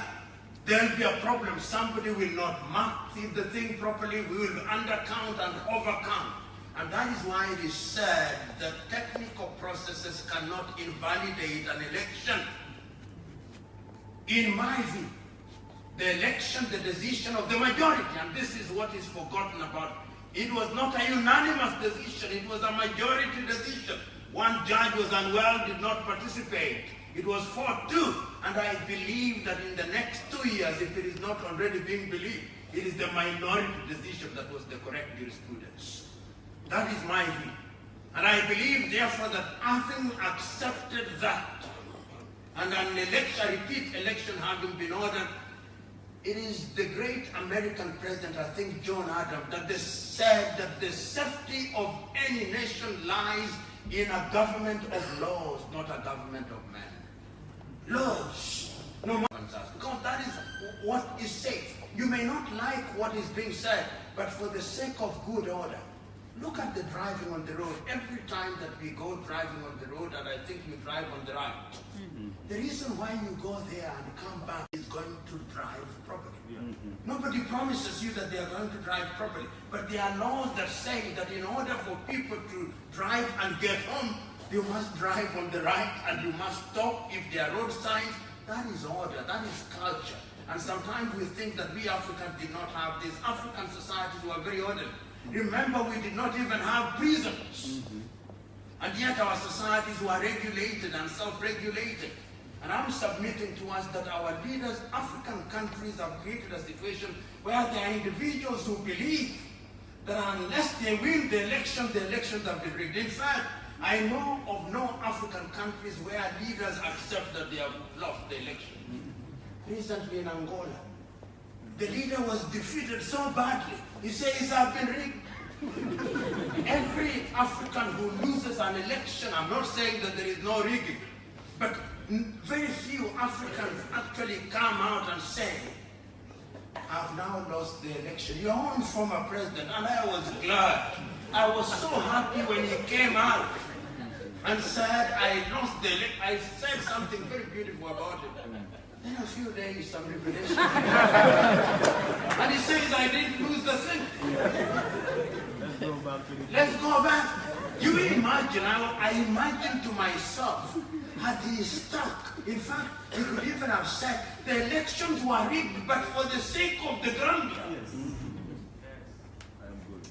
there will be a problem. Somebody will not mark the thing properly. We will undercount and overcount. And that is why it is said that technical processes cannot invalidate an election. In my view, the election, the decision of the majority, and this is what is forgotten about, it was not a unanimous decision, it was a majority decision. One judge was unwell, did not participate. It was 4-2, and I believe that in the next 2 years, if it is not already being believed, it is the minority decision that was the correct jurisprudence. That is my view. And I believe, therefore, that having accepted that, and an election, a repeat election having been ordered, it is the great American president, I think John Adams, that they said that the safety of any nation lies in a government of laws, not a government of men. Laws. No matter, because that is what is safe. You may not like what is being said, but for the sake of good order, look at the driving on the road. Every time that we go driving on the road, and I think you drive on the right, the reason why you go there and come back is going to drive properly. Nobody promises you that they are going to drive properly, but there are laws that say that in order for people to drive and get home, you must drive on the right and you must stop if there are road signs. That is order, that is culture. And sometimes we think that we Africans did not have this. African societies were very orderly. Remember, we did not even have prisons. And yet our societies were regulated and self-regulated. And I'm submitting to us that our leaders, African countries, have created a situation where there are individuals who believe that unless they win the elections have been rigged. In fact, I know of no African countries where leaders accept that they have lost the election. Recently in Angola, the leader was defeated so badly, he says, I've been rigged. Every African who loses an election, I'm not saying that there is no rigging, but very few Africans actually come out and say, I've now lost the election. Your own former president, and I was glad. I was so happy when he came out and said, I lost the election. I said something very beautiful about it. Then a few days, some revelation. And he says, I didn't lose the thing. Let's go back. You imagine, I imagine to myself had he stuck. In fact, he could even have said the elections were rigged, but for the sake of the Gambia,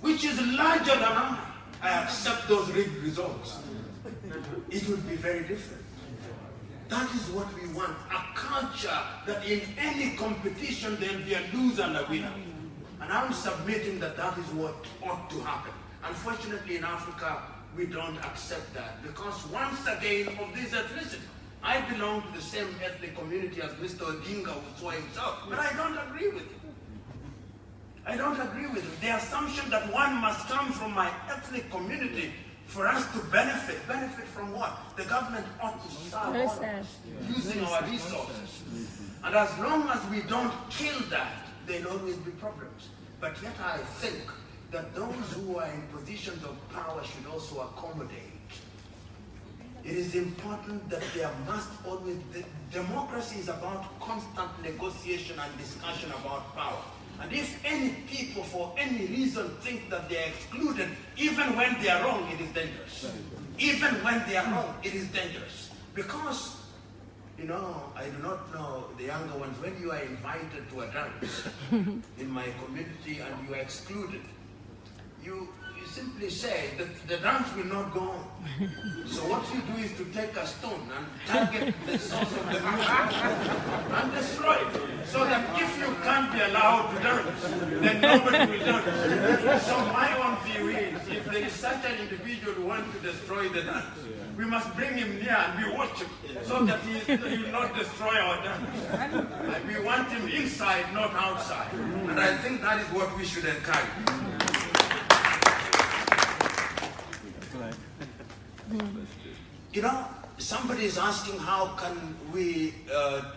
which is larger than I accept those rigged results. It would be very different. That is what we want, a culture that in any competition there will be a loser and a winner. And I'm submitting that that is what ought to happen. Unfortunately, in Africa, we don't accept that because once again of this ethnicity, I belong to the same ethnic community as Mr. Odinga who saw himself, but I don't agree with it. I don't agree with it. The assumption that one must come from my ethnic community for us to benefit from what? The government ought to serve all of us, using our resources. And as long as we don't kill that, there'll always be problems. But yet I think that those who are in positions of power should also accommodate. It is important that there must always, democracy is about constant negotiation and discussion about power. And if any people for any reason think that they are excluded, even when they are wrong, it is dangerous. Even when they are wrong, it is dangerous. Because, you know, I do not know the younger ones, when you are invited to a dance in my community and you are excluded, you simply say that the dance will not go on. So what you do is to take a stone and target the source of the music and destroy it. So that if you can't be allowed to dance, then nobody will dance. So my own view is, if there is such an individual who wants to destroy the dance, we must bring him near and we watch him so that he will not destroy our dance. And we want him inside, not outside. And I think that is what we should encourage. You know, somebody is asking how can we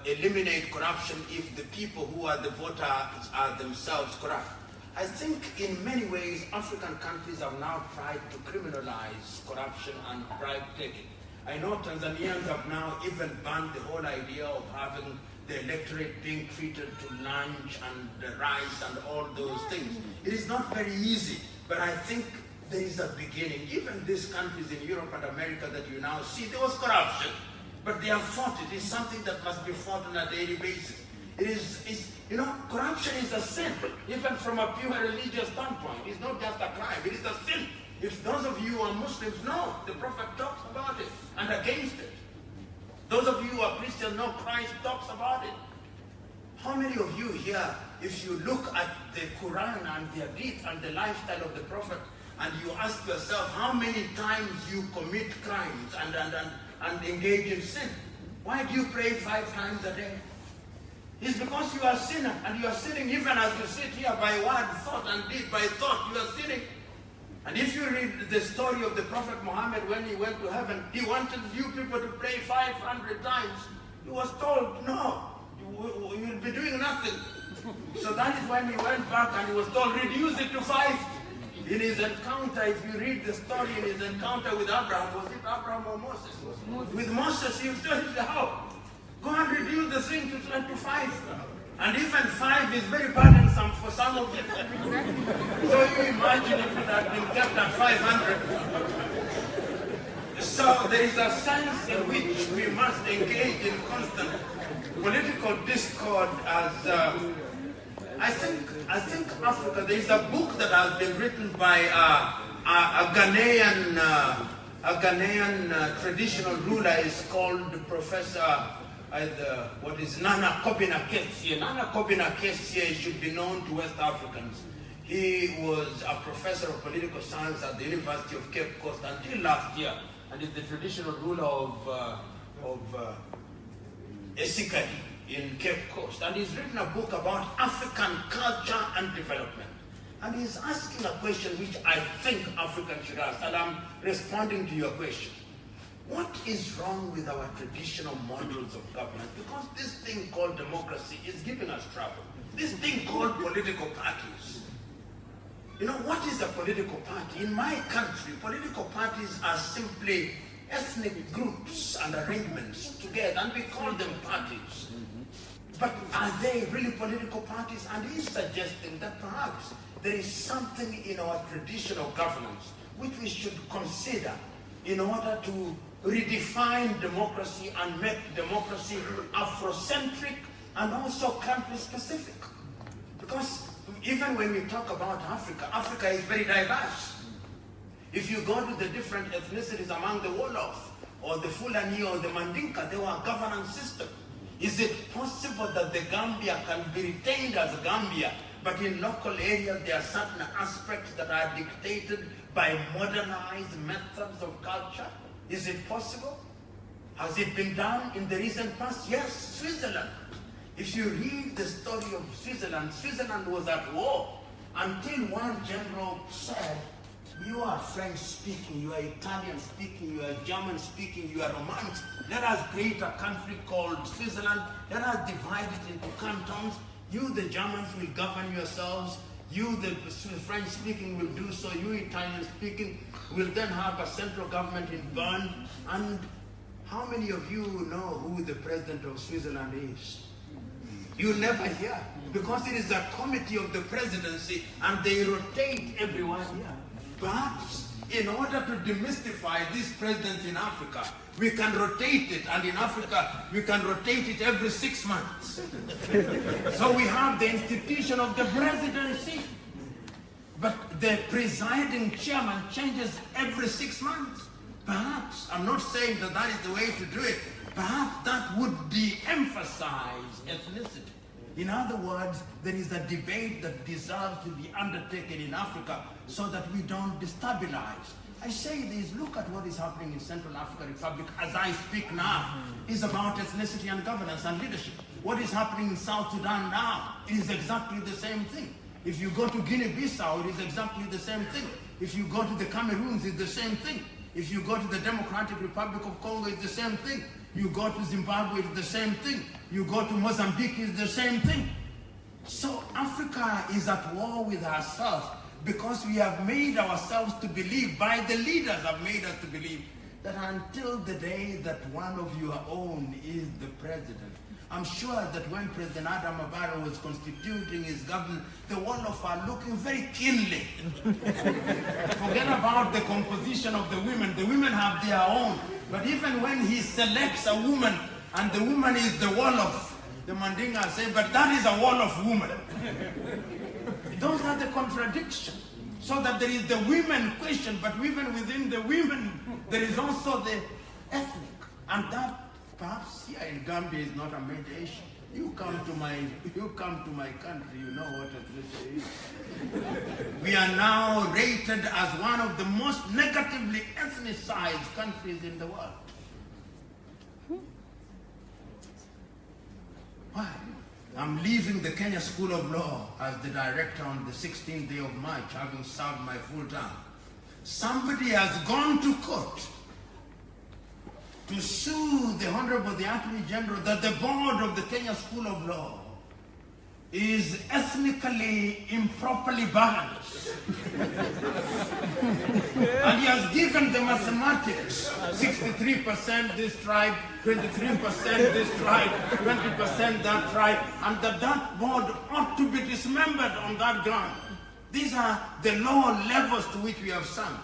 eliminate corruption if the people who are the voters are themselves corrupt. I think in many ways African countries have now tried to criminalize corruption and bribe taking. I know Tanzanians have now even banned the whole idea of having the electorate being treated to lunch and rice and all those things. It is not very easy, but I think there is a beginning. Even these countries in Europe and America that you now see, there was corruption, but they have fought it. It's something that must be fought on a daily basis. You know, corruption is a sin, even from a pure religious standpoint. It's not just a crime, it is a sin. If those of you who are Muslims know, the Prophet talks about it and against it. Those of you who are Christians know Christ talks about it. How many of you here, if you look at the Quran and the Hadith and the lifestyle of the Prophet, and you ask yourself how many times you commit crimes and engage in sin? Why do you pray 5 times a day? It's because you are a sinner, and you are sinning even as you sit here by word, thought, and deed. By thought, you are sinning. And if you read the story of the Prophet Muhammad when he went to heaven, he wanted you people to pray 500 times. He was told, no, you will be doing nothing. So that is when he went back and he was told, reduce it to 5. In his encounter, if you read the story in his encounter with Abraham, was it Abraham or Moses? With Moses, he was told, how? Go and reduce the thing to 5. And even 5 is very burdensome for some of you. So you imagine if it had been kept at 500. So there is a sense in which we must engage in constant political discord as I think Africa, there is a book that has been written by a Ghanaian traditional ruler. Is called Professor Nana Kobina Ketsie. Nana Kobina Ketsie should be known to West Africans. He was a professor of political science at the University of Cape Coast until last year, and is the traditional ruler of Esikadi in Cape Coast. And he's written a book about African culture and development. And he's asking a question which I think Africans should ask, and I'm responding to your question. What is wrong with our traditional models of government? Because this thing called democracy is giving us trouble. This thing called political parties. You know, what is a political party? In my country, political parties are simply ethnic groups and arrangements together, and we call them parties. But are they really political parties? And he's suggesting that perhaps there is something in our traditional governance which we should consider in order to redefine democracy and make democracy Afrocentric and also country-specific. Because even when we talk about Africa, Africa is very diverse. If you go to the different ethnicities among the Wolof, or the Fulani, or the Mandinka, they were a governance system. Is it possible that the Gambia can be retained as Gambia, but in local areas there are certain aspects that are dictated by modernized methods of culture? Is it possible? Has it been done in the recent past? Yes, Switzerland. If you read the story of Switzerland, Switzerland was at war until one general said, you are French speaking, you are Italian speaking, you are German speaking, you are Romance. Let us create a country called Switzerland. Let us divide it into cantons. You, the Germans, will govern yourselves. You, the French speaking, will do so. You, Italian speaking, will then have a central government in Bern. And how many of you know who the president of Switzerland is? You never hear, because it is a committee of the presidency and they rotate every 1 year. Perhaps in order to demystify this president in Africa, we can rotate it, and in Africa, we can rotate it every 6 months. So we have the institution of the presidency, but the presiding chairman changes every 6 months. Perhaps, I'm not saying that that is the way to do it, perhaps that would de-emphasize ethnicity. In other words, there is a debate that deserves to be undertaken in Africa so that we don't destabilize. I say this, look at what is happening in Central African Republic as I speak now. Is about ethnicity and governance and leadership. What is happening in South Sudan now is exactly the same thing. If you go to Guinea-Bissau, it is exactly the same thing. If you go to the Cameroons, it's the same thing. If you go to the Democratic Republic of Congo, it's the same thing. You go to Zimbabwe, it's the same thing. You go to Mozambique, it's the same thing. So Africa is at war with herself because we have made ourselves to believe, by the leaders have made us to believe, that until the day that one of your own is the president. I'm sure that when President Adam Barrow was constituting his government, the Wolof are looking very keenly. Forget about the composition of the women. The women have their own. But even when he selects a woman, and the woman is the Wolof, the Mandinga say, but that is a Wolof woman. Those are the contradictions. So that there is the women question, but even within the women, there is also the ethnic. And that, perhaps here in Gambia, is not a major issue. You come to my country, you know what ethnicity is. We are now rated as one of the most negatively ethnicized countries in the world. Why? I'm leaving the Kenya School of Law as the director on the 16th day of March, having served my full term. Somebody has gone to court to sue the Honorable the Attorney General that the board of the Kenya School of Law is ethnically improperly balanced. And he has given the mathematics, 63% this tribe, 23% this tribe, 20% that tribe, and that board ought to be dismembered on that ground. These are the lower levels to which we have sunk.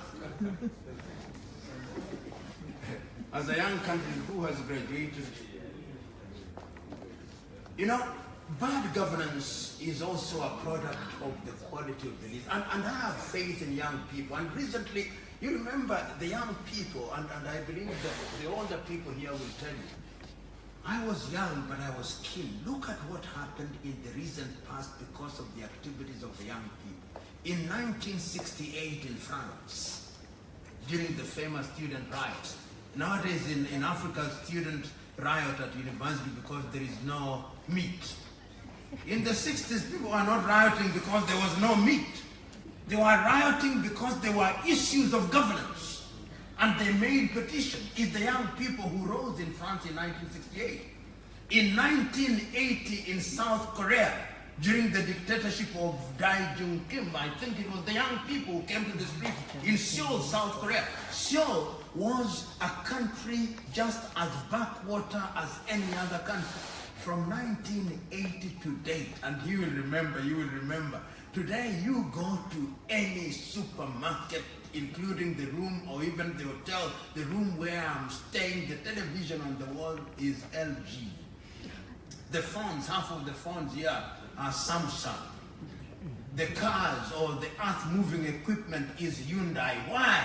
As a young country who has graduated, you know, bad governance is also a product of the quality of the leaders. And I have faith in young people. And recently, you remember the young people, and I believe that the older people here will tell you, I was young, but I was keen. Look at what happened in the recent past because of the activities of the young people. In 1968 in France, during the famous student riots, nowadays in Africa, students riot at university because there is no meat. In the 60s, people were not rioting because there was no meat. They were rioting because there were issues of governance. And they made petition. It's the young people who rose in France in 1968. In 1980 in South Korea, during the dictatorship of Dae Jung Kim, I think it was the young people who came to the street in Seoul, South Korea. Seoul was a country just as backwater as any other country. From 1980 to date, and you will remember, Today you go to any supermarket, including the room or even the hotel, the room where I'm staying, the television on the wall is LG. The phones, half of the phones here are Samsung. The cars or the earth-moving equipment is Hyundai. Why?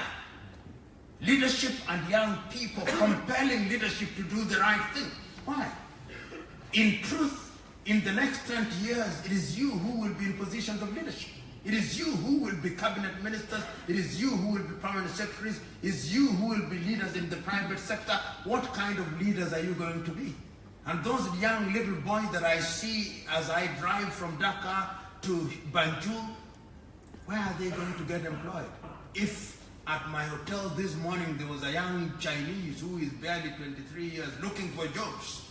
Leadership and young people, compelling leadership to do the right thing. Why? In truth, in the next 20 years, it is you who will be in positions of leadership. It is you who will be cabinet ministers. It is you who will be permanent secretaries. It is you who will be leaders in the private sector. What kind of leaders are you going to be? And those young little boys that I see as I drive from Dakar to Banjul, where are they going to get employed? If at my hotel this morning there was a young Chinese who is barely 23 years looking for jobs,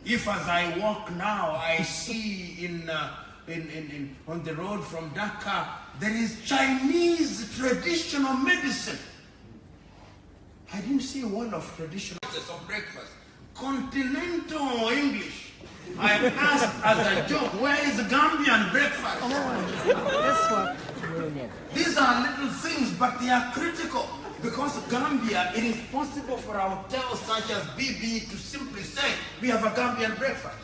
if as I walk now I see on the road from Dakar there is Chinese traditional medicine. I didn't see a word of traditional of breakfast. Continental English. I asked as a joke, where is the Gambian breakfast? This one. These are little things, but they are critical. Because Gambia, it is possible for our hotels such as BB to simply say, we have a Gambian breakfast.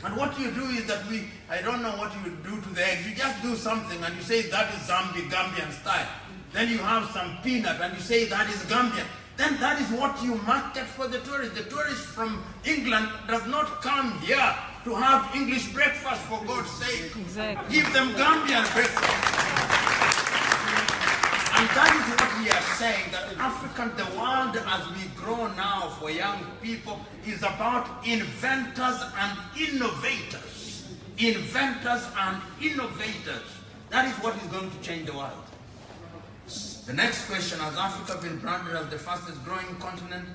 And what you do is that I don't know what you do to the eggs, you just do something and you say that is Gambian style. Then you have some peanut and you say that is Gambian. Then that is what you market for the tourists. The tourist from England does not come here to have English breakfast, for God's sake. Exactly. Give them Gambian breakfast. And that is what we are saying, that the world as we grow now for young people is about inventors and innovators. Inventors and innovators. That is what is going to change the world. The next question, has Africa been branded as the fastest growing continent?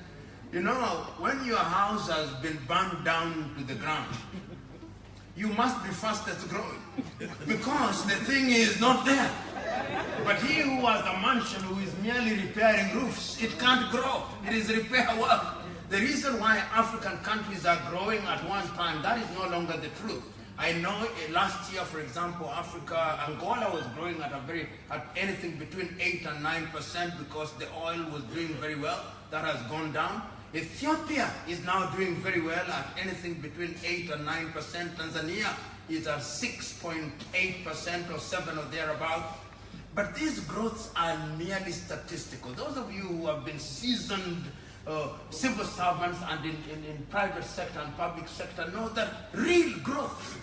You know, when your house has been burned down to the ground, you must be fastest growing because the thing is not there. But he who has a mansion who is merely repairing roofs, it can't grow. It is repair work. The reason why African countries are growing at one time, that is no longer the truth. I know last year, for example, Angola was growing at anything between 8 and 9% because the oil was doing very well. That has gone down. Ethiopia is now doing very well at anything between 8 and 9%. Tanzania is at 6.8% or 7 or thereabout. But these growths are merely statistical. Those of you who have been seasoned civil servants and in private sector and public sector know that real growth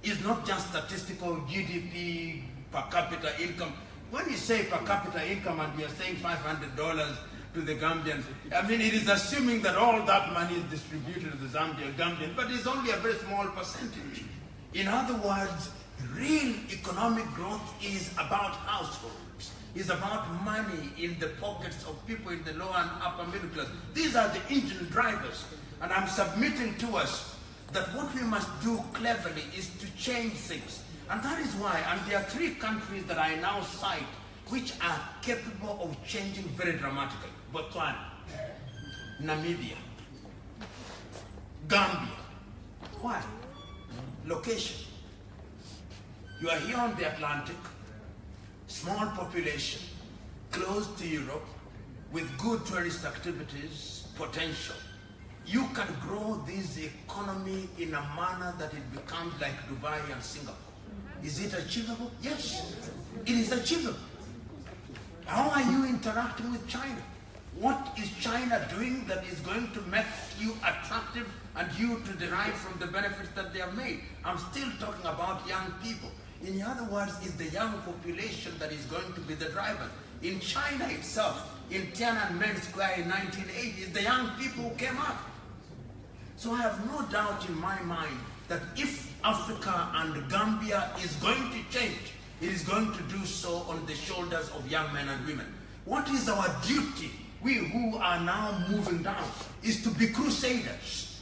is not just statistical GDP, per capita income. When you say per capita income and you're saying $500 to the Gambians, I mean, it is assuming that all that money is distributed to the Gambian, but it's only a very small percentage. In other words, real economic growth is about households, is about money in the pockets of people in the lower and upper middle class. These are the engine drivers. And I'm submitting to us that what we must do cleverly is to change things. And that is why, and there are 3 countries that I now cite which are capable of changing very dramatically. Botswana, Namibia, Gambia. Why? Location. You are here on the Atlantic, small population, close to Europe, with good tourist activities, potential. You can grow this economy in a manner that it becomes like Dubai and Singapore. Is it achievable? Yes, it is achievable. How are you interacting with China? What is China doing that is going to make you attractive and you to derive from the benefits that they have made? I'm still talking about young people. In other words, it's the young population that is going to be the driver. In China itself, in Tiananmen Square in 1980, it's the young people who came up. So I have no doubt in my mind that if Africa and Gambia is going to change, it is going to do so on the shoulders of young men and women. What is our duty? We who are now moving down is to be crusaders,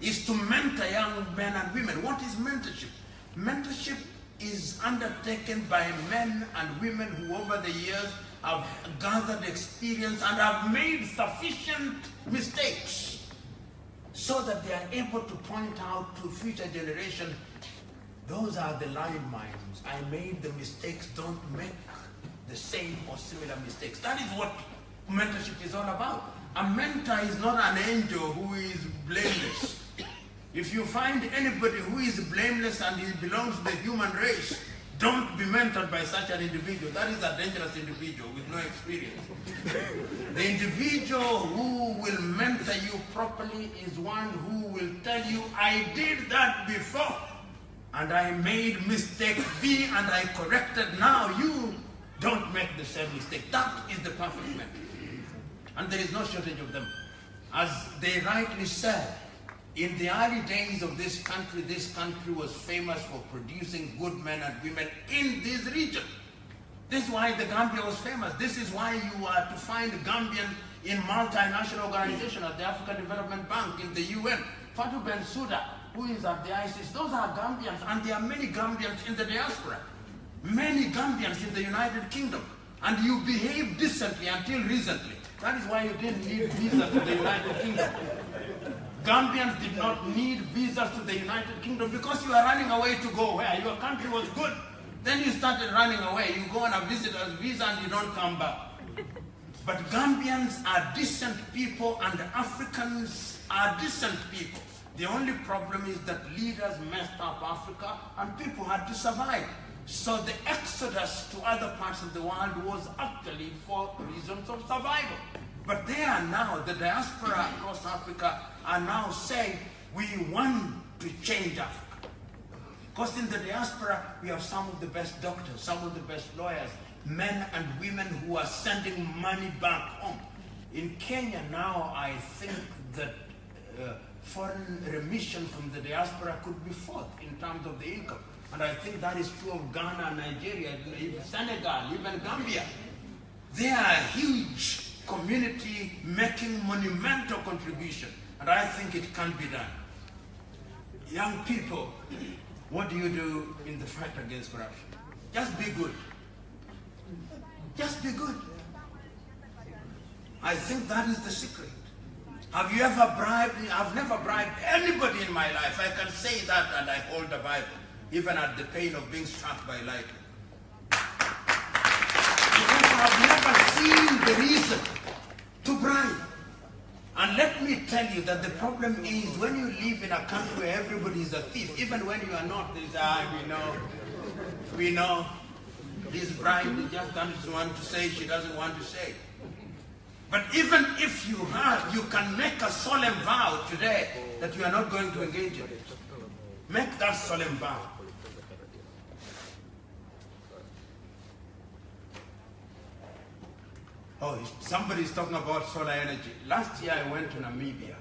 is to mentor young men and women. What is mentorship? Mentorship is undertaken by men and women who over the years have gathered experience and have made sufficient mistakes so that they are able to point out to future generations, Those are the landmines. I made the mistakes, don't make the same or similar mistakes. That is what mentorship is all about. A mentor is not an angel who is blameless. If you find anybody who is blameless and he belongs to the human race, don't be mentored by such an individual. That is a dangerous individual with no experience. The individual who will mentor you properly is one who will tell you, I did that before, and I made mistake B, and I corrected. Now you don't make the same mistake. That is the perfect mentor. And there is no shortage of them. As they rightly said, in the early days of this country was famous for producing good men and women in this region. This is why the Gambia was famous. This is why you are to find Gambians in multinational organizations at the African Development Bank, in the UN. Fatou Bensouda, who is at the ISIS, those are Gambians, and there are many Gambians in the diaspora. Many Gambians in the United Kingdom. And you behaved decently until recently. That is why you didn't need visa to the United Kingdom. Gambians did not need visas to the United Kingdom because you are running away to go where? Your country was good. Then you started running away. You go on a visitor's visa and you don't come back. But Gambians are decent people and Africans are decent people. The only problem is that leaders messed up Africa and people had to survive. So the exodus to other parts of the world was actually for reasons of survival. But they are now, the diaspora across Africa are now saying, we want to change Africa. Because in the diaspora, we have some of the best doctors, some of the best lawyers, men and women who are sending money back home. In Kenya now, I think that foreign remission from the diaspora could be fourth in terms of the income. And I think that is true of Ghana, Nigeria, even Senegal, even Gambia. They are a huge community making monumental contribution. And I think it can be done. Young people, what do you do in the fight against corruption? Just be good. Just be good. I think that is the secret. Have you ever bribed? I've never bribed anybody in my life. I can say that, and I hold the Bible, even at the pain of being struck by lightning. Because I've never seen the reason to bribe. And let me tell you that the problem is when you live in a country where everybody is a thief, even when you are not, there's we know, this bride just doesn't want to say, she doesn't want to say. But even if you have, you can make a solemn vow today that you are not going to engage in it. Make that solemn vow. Oh, somebody's talking about solar energy. Last year I went to Namibia,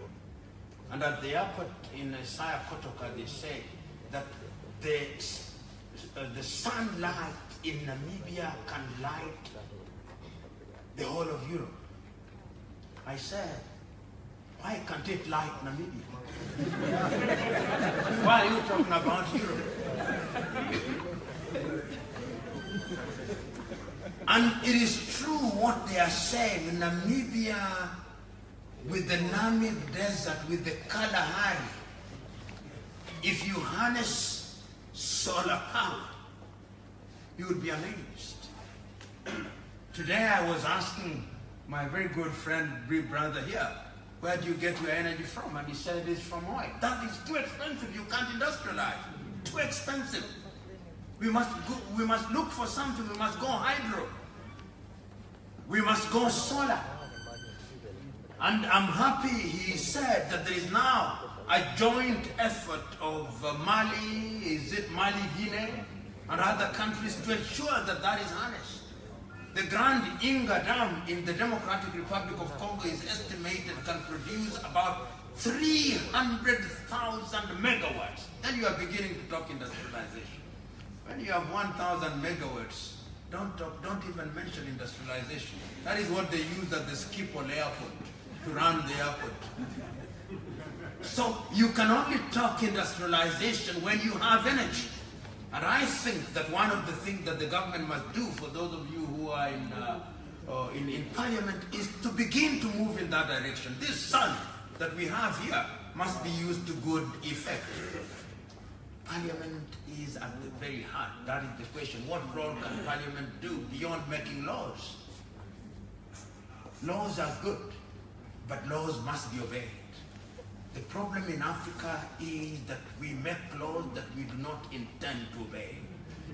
and at the airport in Isaiah Kotoka they say that the sunlight in Namibia can light the whole of Europe. I said, why can't it light Namibia? Why are you talking about Europe? And it is true what they are saying. Namibia, with the Namib Desert, with the Kalahari, if you harness solar power, you would be amazed. Today I was asking my very good friend, brother here, where do you get your energy from? And he said it's from oil. That is too expensive. You can't industrialize. Too expensive. We must look for something. We must go hydro. We must go solar. And I'm happy he said that there is now a joint effort of Mali, is it Mali, Guinea, and other countries to ensure that that is harnessed. The Grand Inga Dam in the Democratic Republic of Congo is estimated can produce about 300,000 megawatts. Then you are beginning to talk industrialization. When you have 1,000 megawatts, don't even mention industrialization. That is what they use at the Schiphol airport to run the airport. So you can only talk industrialization when you have energy. And I think that one of the things that the government must do, for those of you who are in parliament, is to begin to move in that direction. This sun that we have here must be used to good effect. Parliament is at the very heart. That is the question. What role can Parliament do beyond making laws? Laws are good, but laws must be obeyed. The problem in Africa is that we make laws that we do not intend to obey.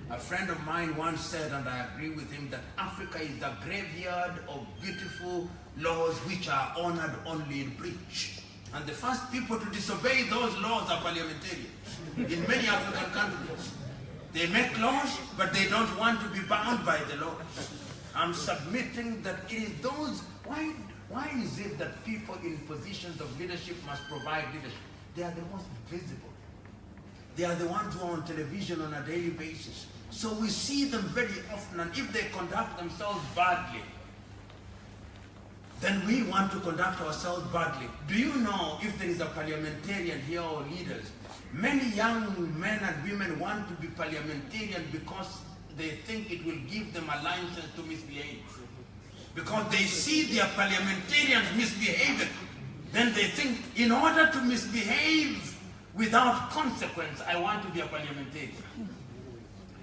A friend of mine once said, and I agree with him, that Africa is the graveyard of beautiful laws which are honored only in breach. And the first people to disobey those laws are parliamentarians in many African countries. They make laws, but they don't want to be bound by the laws. I'm submitting that it is those, why is it that people in positions of leadership must provide leadership? They are the most visible. They are the ones who are on television on a daily basis. So we see them very often, and if they conduct themselves badly, then we want to conduct ourselves badly. Do you know, if there is a parliamentarian here or leaders, many young men and women want to be parliamentarian because they think it will give them a license to misbehave. Because they see their parliamentarians misbehaving, then they think, in order to misbehave without consequence, I want to be a parliamentarian.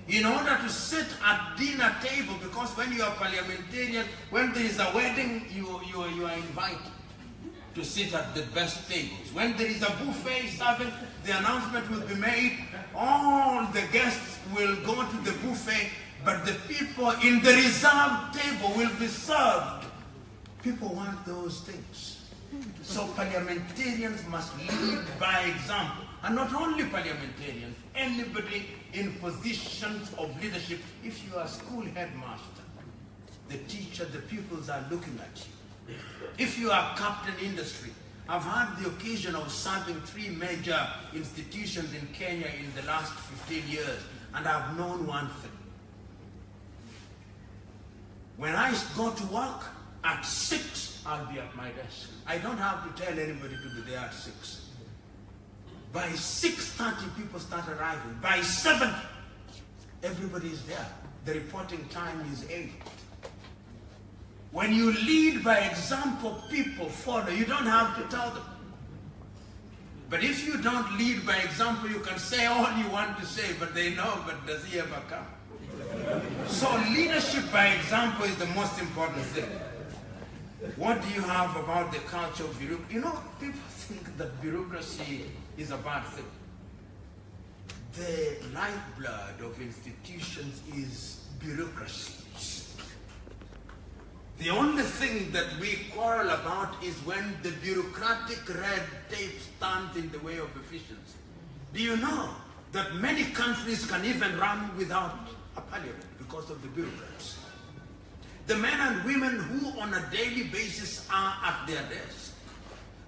In order to sit at dinner table, because when you are parliamentarian, when there is a wedding, you are invited to sit at the best tables. When there is a buffet serving, the announcement will be made, all the guests will go to the buffet, but the people in the reserved table will be served. People want those things. So parliamentarians must lead by example. And not only parliamentarians, anybody in positions of leadership. If you are a school headmaster, the teacher, the pupils are looking at you. If you are captain industry, I've had the occasion of serving 3 major institutions in Kenya in the last 15 years, and I've known one thing. When I go to work, at 6, I'll be at my desk. I don't have to tell anybody to be there at 6. By 6:30, people start arriving. By 7, everybody is there. The reporting time is 8. When you lead by example, people follow. You don't have to tell them. But if you don't lead by example, you can say all you want to say, but they know, but does he ever come? So leadership by example is the most important thing. What do you have about the culture of bureaucracy? You know, people think that bureaucracy is a bad thing. The lifeblood of institutions is bureaucracies. The only thing that we quarrel about is when the bureaucratic red tape stands in the way of efficiency. Do you know that many countries can even run without a parliament because of the bureaucrats? The men and women who on a daily basis are at their desks,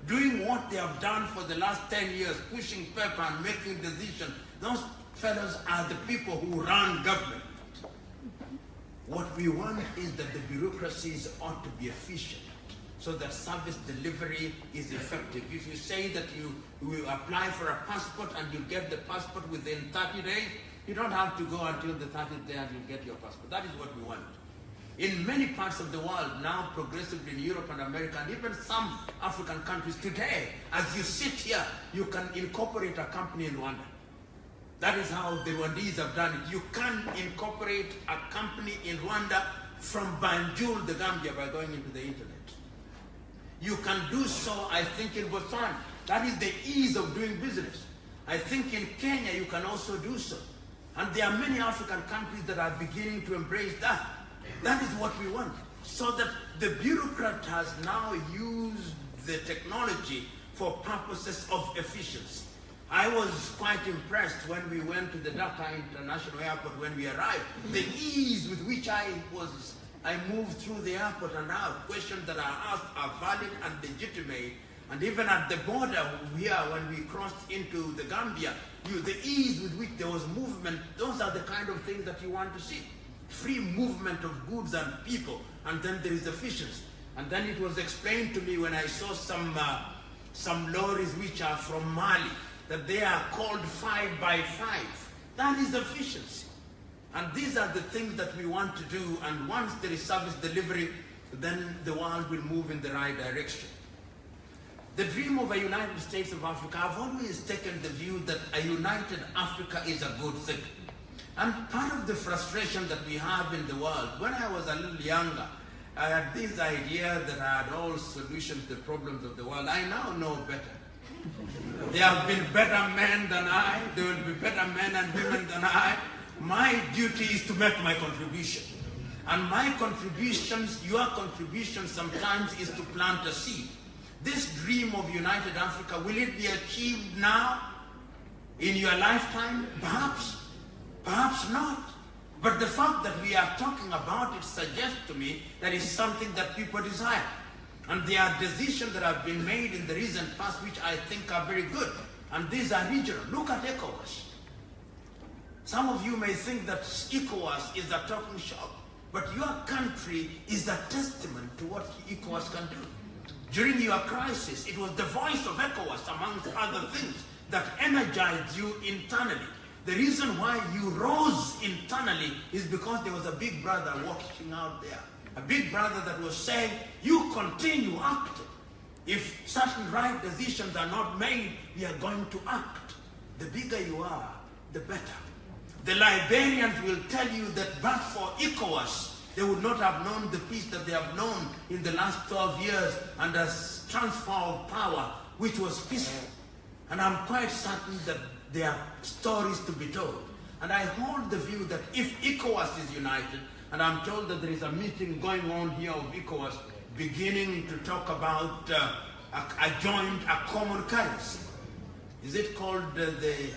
doing what they have done for the last 10 years, pushing paper and making decisions, those fellows are the people who run government. What we want is that the bureaucracies ought to be efficient, so that service delivery is effective. If you say that you will apply for a passport and you get the passport within 30 days, you don't have to go until the 30th day and you get your passport. That is what we want. In many parts of the world, now progressively in Europe and America, and even some African countries today, as you sit here, you can incorporate a company in Rwanda. That is how the Rwandese have done it. You can incorporate a company in Rwanda from Banjul, the Gambia, by going into the internet. You can do so, I think, in Botswana. That is the ease of doing business. I think in Kenya, you can also do so. And there are many African countries that are beginning to embrace that. That is what we want. So that the bureaucrat has now used the technology for purposes of efficiency. I was quite impressed when we went to the Dhaka International Airport when we arrived. The ease with which I moved through the airport, and now questions that are asked are valid and legitimate. And even at the border here, when we crossed into the Gambia, the ease with which there was movement, those are the kind of things that you want to see. Free movement of goods and people, and then there is efficiency. And then it was explained to me when I saw some lorries which are from Mali, that they are called 5x5. That is efficiency. And these are the things that we want to do, and once there is service delivery, then the world will move in the right direction. The dream of a United States of Africa, I've always taken the view that a united Africa is a good thing. And part of the frustration that we have in the world, when I was a little younger, I had this idea that I had all solutions to the problems of the world. I now know better. There have been better men than I, there will be better men and women than I. My duty is to make my contribution. And my contributions, your contribution sometimes is to plant a seed. This dream of united Africa, will it be achieved now? In your lifetime? Perhaps. Perhaps not. But the fact that we are talking about it suggests to me that it's something that people desire. And there are decisions that have been made in the recent past which I think are very good. And these are regional. Look at ECOWAS. Some of you may think that ECOWAS is a talking shop, but your country is a testament to what ECOWAS can do. During your crisis, it was the voice of ECOWAS, amongst other things, that energized you internally. The reason why you rose internally is because there was a big brother watching out there. A big brother that was saying, you continue acting. If certain right decisions are not made, we are going to act. The bigger you are, the better. The Liberians will tell you that but for ECOWAS, they would not have known the peace that they have known in the last 12 years and a transfer of power, which was peaceful. And I'm quite certain that there are stories to be told. And I hold the view that if ECOWAS is united, and I'm told that there is a meeting going on here of ECOWAS beginning to talk about a common currency. Is it called the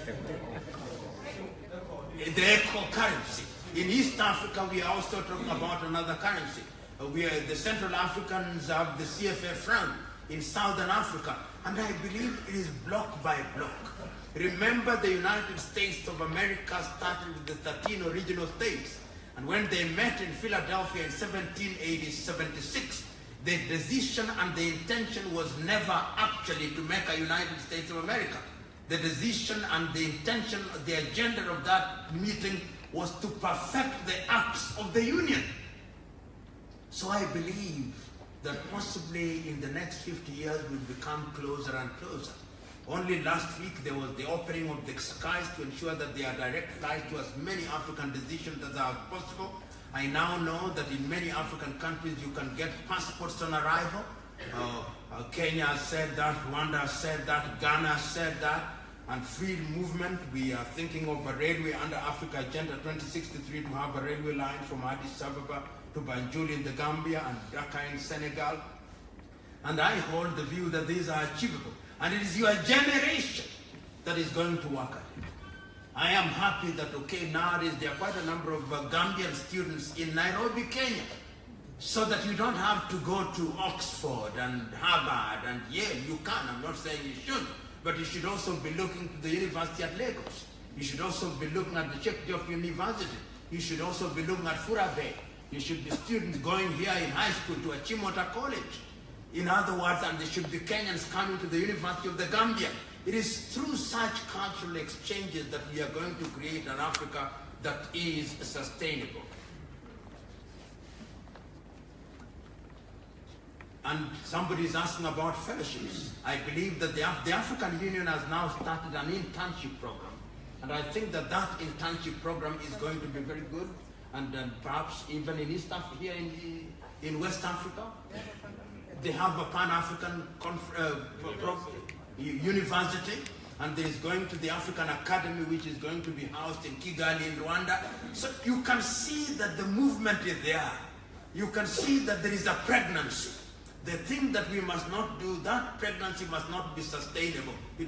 eco currency? In East Africa, we are also talking about another currency. The Central Africans have the CFA franc in Southern Africa, and I believe it is block by block. Remember, the United States of America started with the 13 original states, and when they met in Philadelphia in 1776, the decision and the intention was never actually to make a United States of America. The decision and the intention, the agenda of that meeting was to perfect the acts of the Union. So I believe that possibly in the next 50 years we'll become closer and closer. Only last week there was the opening of the skies to ensure that there are direct flights to as many African decisions as are possible. I now know that in many African countries you can get passports on arrival. Kenya has said that, Rwanda has said that, Ghana has said that. And free movement, we are thinking of a railway under Africa Agenda 2063 to have a railway line from Addis Ababa to Banjul in the Gambia and Dakar in Senegal. And I hold the view that these are achievable. And it is your generation that is going to work at it. I am happy that, okay, nowadays there are quite a number of Gambian students in Nairobi, Kenya, so that you don't have to go to Oxford and Harvard and Yale. You can, I'm not saying you should. But you should also be looking to the university at Lagos. You should also be looking at the Cheikh Diop University. You should also be looking at Furabe. You should be students going here in high school to Achimota College. In other words, and there should be Kenyans coming to the University of the Gambia. It is through such cultural exchanges that we are going to create an Africa that is sustainable. And somebody is asking about fellowships. I believe that the African Union has now started an internship program. And I think that that internship program is going to be very good. And perhaps even in East Africa, here in West Africa, they have a Pan-African university. And there is going to the African Academy, which is going to be housed in Kigali in Rwanda. So you can see that the movement is there. You can see that there is a pregnancy. The thing that we must not do, that pregnancy must not be sustainable. There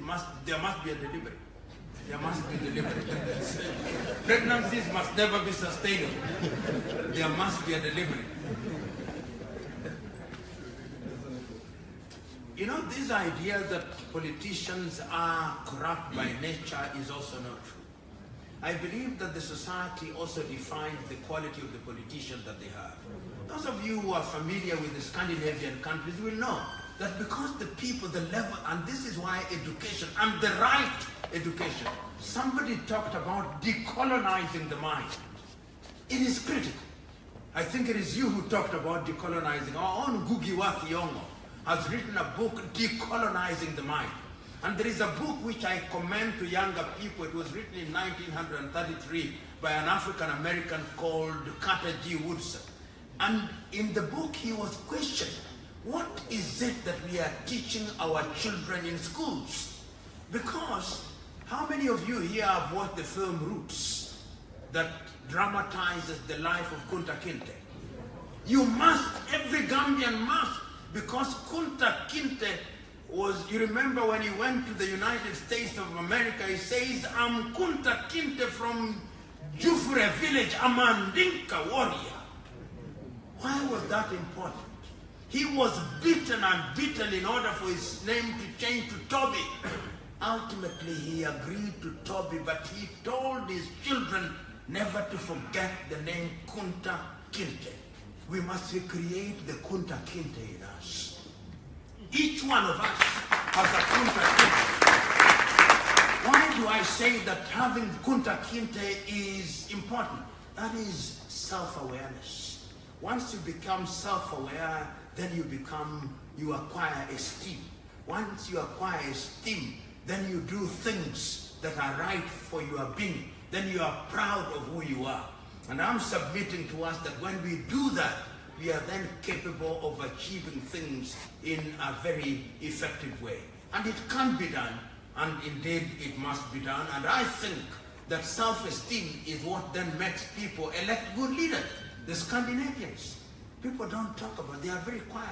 must be a delivery. There must be delivery. Pregnancies must never be sustainable. There must be a delivery. You know, this idea that politicians are corrupt by nature is also not true. I believe that the society also defines the quality of the politician that they have. Those of you who are familiar with the Scandinavian countries will know that because the people, the level, and this is why education, and the right education, somebody talked about decolonizing the mind. It is critical. I think it is you who talked about decolonizing our own Ngugi wa Thiong'o. has written a book, Decolonizing the Mind. And there is a book which I commend to younger people. It was written in 1933 by an African American called Carter G. Woodson. And in the book he was questioned, what is it that we are teaching our children in schools? Because how many of you here have watched the film Roots that dramatizes the life of Kunta Kinte? You must, every Gambian must, because Kunta Kinte was, you remember when he went to the United States of America, he says, I'm Kunta Kinte from Jufure village, I'm a Mandinka warrior. Why was that important? He was beaten and beaten in order for his name to change to Toby. Ultimately, he agreed to Toby, but he told his children never to forget the name Kunta Kinte. We must recreate the Kunta Kinte in us. Each one of us has a Kunta Kinte. Why do I say that having Kunta Kinte is important? That is self-awareness. Once you become self-aware, then you acquire esteem. Once you acquire esteem, then you do things that are right for your being. Then you are proud of who you are. And I'm submitting to us that when we do that, we are then capable of achieving things in a very effective way. And it can be done, and indeed it must be done. And I think that self-esteem is what then makes people elect good leaders. The Scandinavians, people don't talk about, they are very quiet.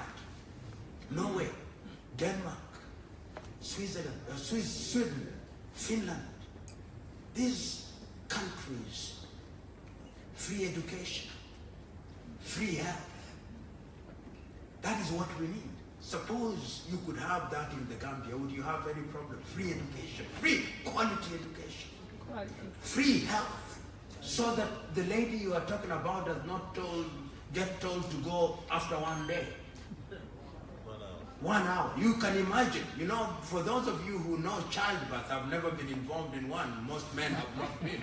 Norway, Denmark, Switzerland, Sweden, Finland, these countries, free education, free health. That is what we need. Suppose you could have that in the Gambia, would you have any problem? Free education, free quality education, free health, so that the lady you are talking about does not get told to go after one day. 1 hour. You can imagine, you know, for those of you who know childbirth, I've never been involved in one. Most men have not been.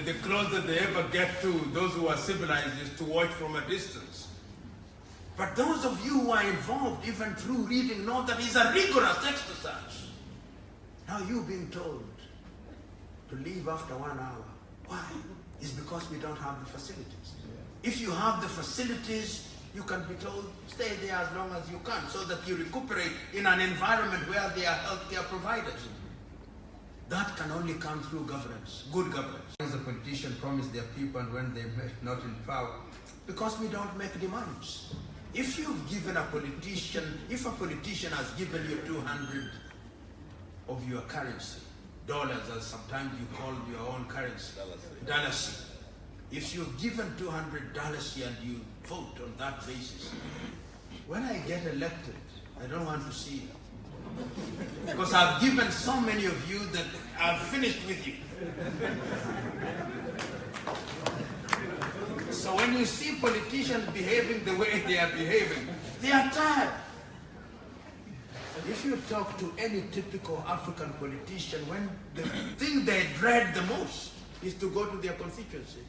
The closest they ever get to those who are civilized is to watch from a distance. But those of you who are involved, even through reading, know that it's a rigorous exercise. Now you're being told to leave after 1 hour. Why? It's because we don't have the facilities. If you have the facilities, you can be told, stay there as long as you can, so that you recuperate in an environment where there are healthcare providers. That can only come through governance, good governance. As the politicians promise their people and when they're not in power, because we don't make demands. If you've given a politician, if a politician has given you 200 of your currency, dollars, as sometimes you call your own currency, dollars. If you've given $200 and you vote on that basis, when I get elected, I don't want to see you. Because I've given so many of you that I've finished with you. So when you see politicians behaving the way they are behaving, they are tired. If you talk to any typical African politician, when the thing they dread the most is to go to their constituency.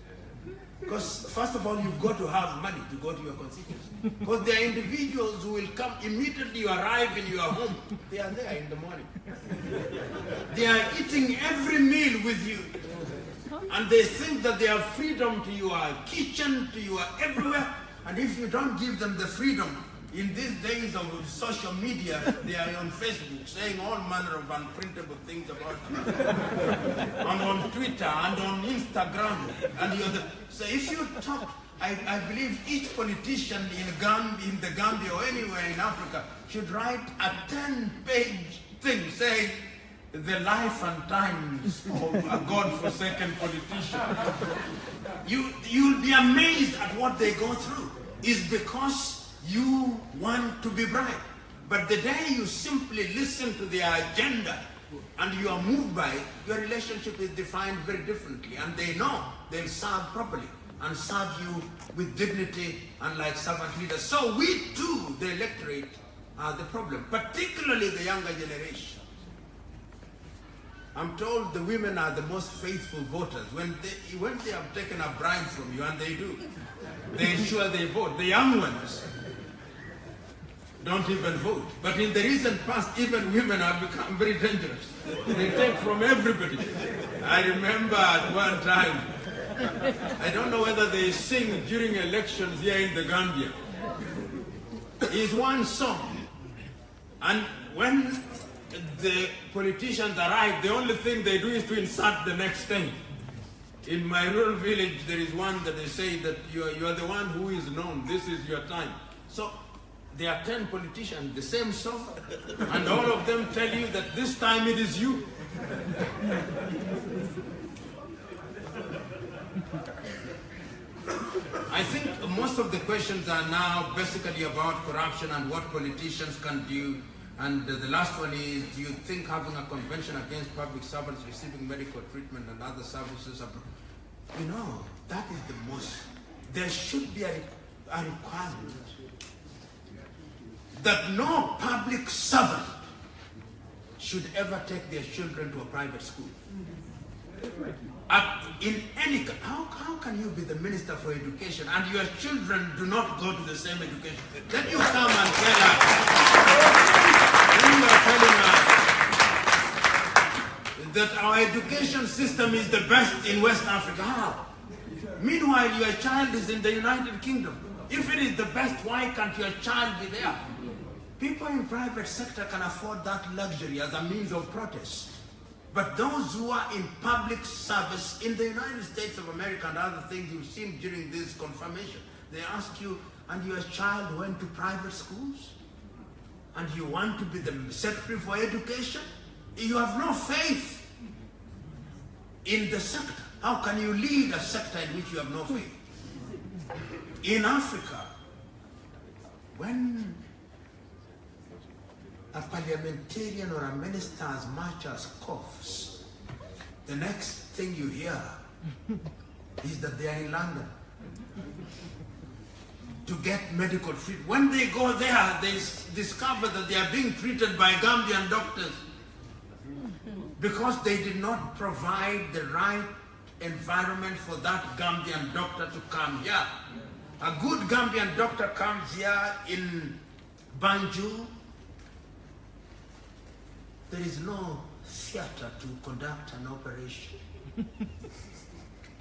Because first of all, you've got to have money to go to your constituency. Because there are individuals who will come immediately you arrive in your home. They are there in the morning. They are eating every meal with you. And they think that they have freedom to your kitchen, to your everywhere. And if you don't give them the freedom, in these days of social media, they are on Facebook saying all manner of unprintable things about you. And on Twitter and on Instagram. And so if you talk, I believe each politician in the Gambia or anywhere in Africa should write a 10-page thing saying the life and times of a God-forsaken politician. You'll be amazed at what they go through. It's because you want to be bright. But the day you simply listen to their agenda and you are moved by it, your relationship is defined very differently. And they know they'll serve properly and serve you with dignity and like servant leaders. So we too, the electorate, are the problem, particularly the younger generation. I'm told the women are the most faithful voters. When they have taken a bribe from you, and they do, they ensure they vote. The young ones, don't even vote. But in the recent past, even women have become very dangerous. They take from everybody. I remember at one time, I don't know whether they sing during elections here in the Gambia. It's one song. And when the politicians arrive, the only thing they do is to insert the next thing. In my rural village, there is one that they say that you are the one who is known. This is your time. So there are 10 politicians, the same song, and all of them tell you that this time it is you. I think most of the questions are now basically about corruption and what politicians can do. And the last one is, do you think having a convention against public servants receiving medical treatment and other services, you know, that is the most, there should be a requirement that no public servant should ever take their children to a private school. In any, how can you be the Minister for Education and your children do not go to the same education? Then you come and tell us, then you are telling us that our education system is the best in West Africa. How? Meanwhile, your child is in the United Kingdom. If it is the best, why can't your child be there? People in private sector can afford that luxury as a means of protest. But those who are in public service in the United States of America and other things you've seen during this confirmation, they ask you, and your child went to private schools? And you want to be the Secretary for Education? You have no faith in the sector. How can you lead a sector in which you have no faith? In Africa, when a parliamentarian or a minister as much as coughs, the next thing you hear is that they are in London to get medical treatment. When they go there, they discover that they are being treated by Gambian doctors because they did not provide the right environment for that Gambian doctor to come here. A good Gambian doctor comes here in Banjul. There is no theater to conduct an operation.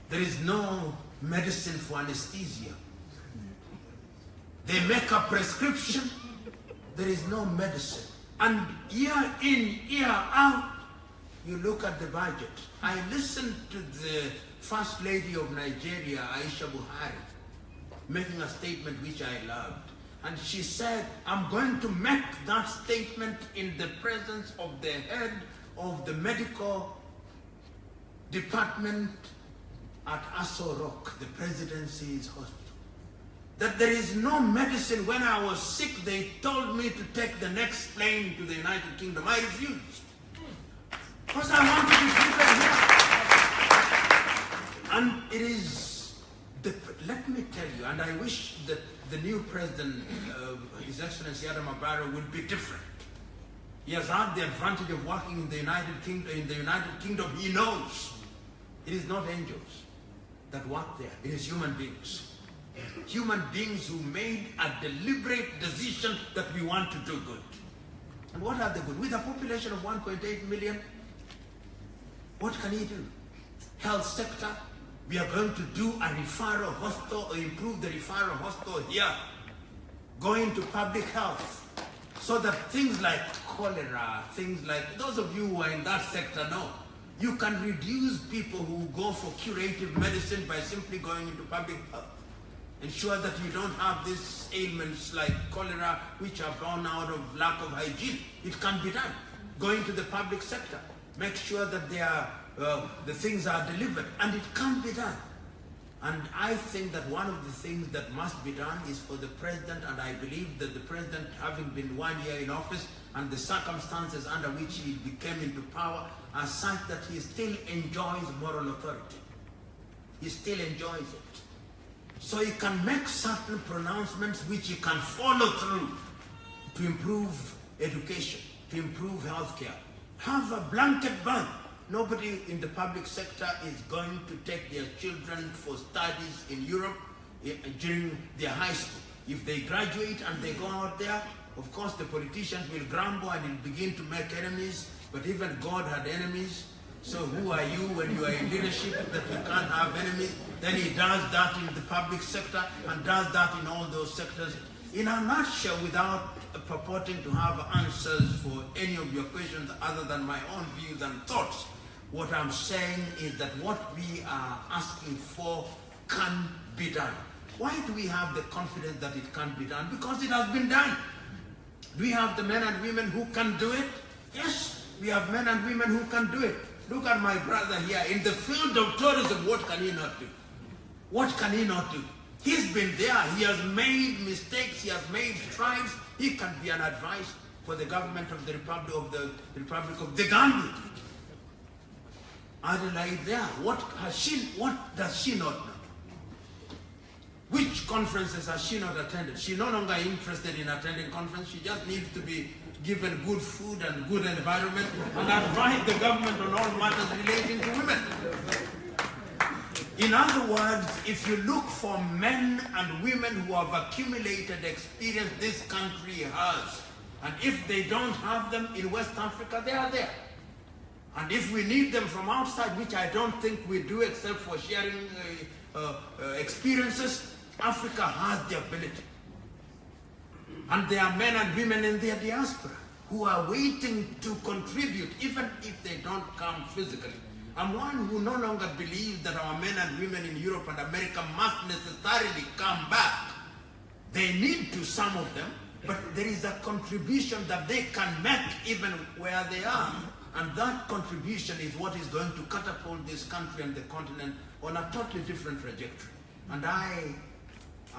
There is no medicine for anesthesia. They make a prescription. There is no medicine. And year in, year out, you look at the budget. I listened to the First Lady of Nigeria, Aisha Buhari, making a statement which I loved. And she said, I'm going to make that statement in the presence of the head of the medical department at Aso Rock, the presidency's hospital. That there is no medicine. When I was sick, they told me to take the next plane to the United Kingdom. I refused. Because I want to be treated here. And it is, let me tell you, and I wish that the new president, His Excellency Adam Barrow, would be different. He has had the advantage of working in the United Kingdom. He knows it is not angels that work there. It is human beings. Human beings who made a deliberate decision that we want to do good. And what are the good? With a population of 1.8 million, what can he do? Health sector, we are going to do a referral hospital or improve the referral hospital here, going to public health, so that things like cholera, things like, those of you who are in that sector know, you can reduce people who go for curative medicine by simply going into public health. Ensure that you don't have these ailments like cholera, which are born out of lack of hygiene. It can be done. Going to the public sector, make sure that the things are delivered, and it can be done. And I think that one of the things that must be done is for the president, and I believe that the president, having been 1 year in office, and the circumstances under which he came into power are such that he still enjoys moral authority. He still enjoys it. So he can make certain pronouncements which he can follow through to improve education, to improve healthcare. Have a blanket ban. Nobody in the public sector is going to take their children for studies in Europe during their high school. If they graduate and they go out there, Of course, the politicians will grumble and will begin to make enemies, but even God had enemies. So who are you when you are in leadership that you can't have enemies? Then he does that in the public sector and does that in all those sectors. In a nutshell, without purporting to have answers for any of your questions other than my own views and thoughts, what I'm saying is that what we are asking for can be done. Why do we have the confidence that it can be done? Because it has been done. Do we have the men and women who can do it? Yes, we have men and women who can do it. Look at my brother here. In the field of tourism, what can he not do? What can he not do? He's been there. He has made mistakes. He has made strides. He can be an advice for the government of the Republic of the Gambia. Adelaide there. What does she not know? Which conferences has she not attended? She's no longer interested in attending conferences. She just needs to be given good food and good environment and advise the government on all matters relating to women. In other words, if you look for men and women who have accumulated experience this country has, and if they don't have them in West Africa, they are there. And if we need them from outside, which I don't think we do except for sharing experiences, Africa has the ability. And there are men and women in their diaspora who are waiting to contribute, even if they don't come physically. I'm one who no longer believes that our men and women in Europe and America must necessarily come back. They need to, some of them, but there is a contribution that they can make even where they are. And that contribution is what is going to catapult this country and the continent on a totally different trajectory. And I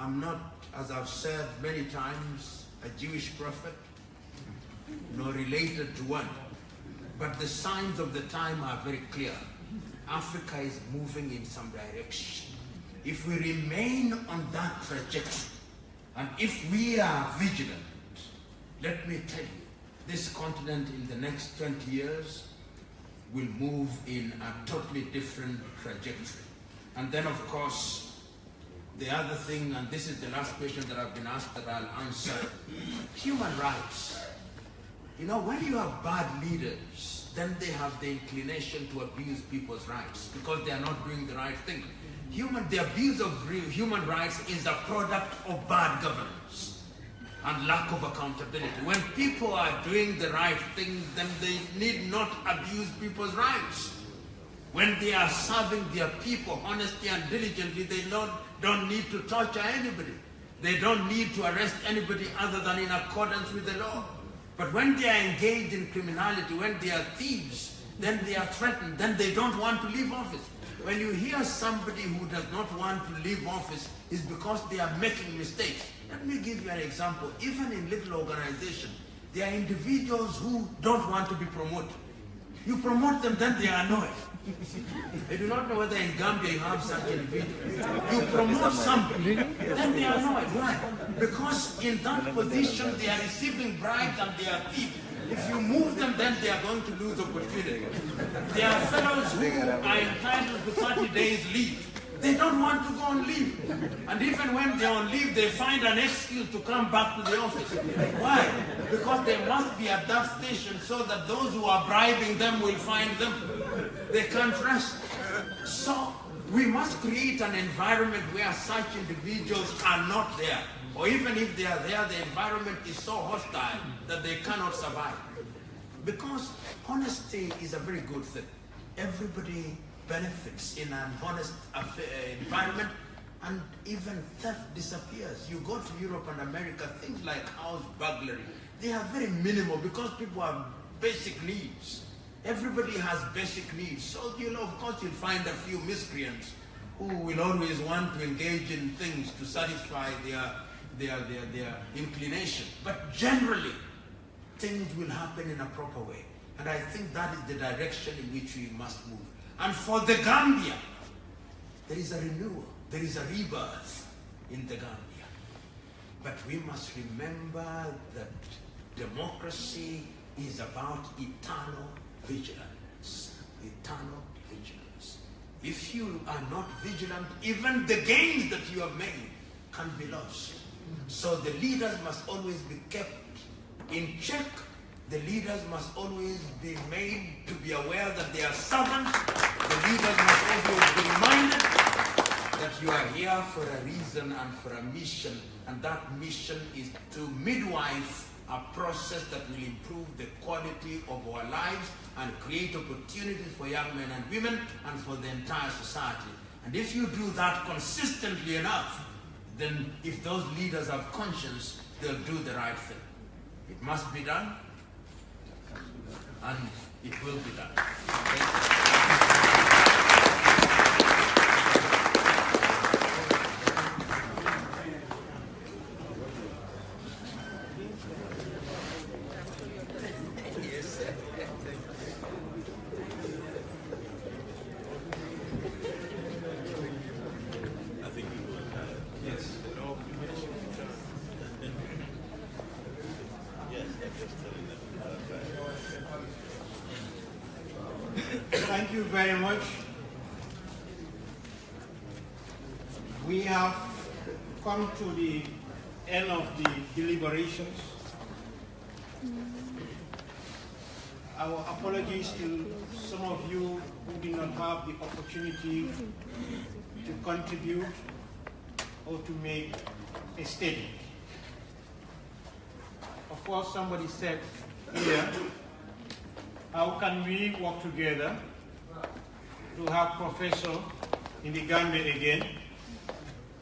am not, as I've said many times, a Jewish prophet, nor related to one. But the signs of the time are very clear. Africa is moving in some direction. If we remain on that trajectory, and if we are vigilant, let me tell you, this continent in the next 20 years will move in a totally different trajectory. And then, of course, the other thing, and this is the last question that I've been asked that I'll answer, human rights. You know, when you have bad leaders, then they have the inclination to abuse people's rights because they are not doing the right thing. The abuse of human rights is a product of bad governance and lack of accountability. When people are doing the right thing, then they need not abuse people's rights. When they are serving their people honestly and diligently, they don't need to torture anybody. They don't need to arrest anybody other than in accordance with the law. But when they are engaged in criminality, when they are thieves, then they are threatened, then they don't want to leave office. When you hear somebody who does not want to leave office, it's because they are making mistakes. Let me give you an example. Even in little organizations, there are individuals who don't want to be promoted. You promote them, then they are annoyed. I do not know whether in Gambia you have such individuals. You promote somebody, then they are annoyed. Why? Because in that position they are receiving bribes and they are thieves. If you move them, then they are going to lose opportunity. There are fellows who are entitled to 30 days leave. They don't want to go on leave. And even when they're on leave, they find an excuse to come back to the office. Why? Because they must be at that station so that those who are bribing them will find them. They can't rest. So we must create an environment where such individuals are not there. Or even if they are there, the environment is so hostile that they cannot survive. Because honesty is a very good thing. Everybody benefits in an honest environment, and even theft disappears. You go to Europe and America, things like house burglary, they are very minimal because people have basic needs. Everybody has basic needs. So, of course, you'll find a few miscreants who will always want to engage in things to satisfy their inclination. But generally, things will happen in a proper way. And I think that is the direction in which we must move. And for the Gambia, there is a renewal, there is a rebirth in the Gambia. But we must remember that democracy is about eternal vigilance. Eternal vigilance. If you are not vigilant, even the gains that you have made can be lost. So the leaders must always be kept In check, the leaders must always be made to be aware that they are servants. The leaders must always be reminded that you are here for a reason and for a mission, and that mission is to midwife a process that will improve the quality of our lives and create opportunities for young men and women and for the entire society. And if you do that consistently enough, then if those leaders have conscience, they'll do the right thing. It must be done, and it will be done. Thank you very much. We have come to the end of the deliberations. Our apologies to some of you who did not have the opportunity to contribute or to make a statement. Of course, somebody said here, how can we work together to have Professor in the Gambia again?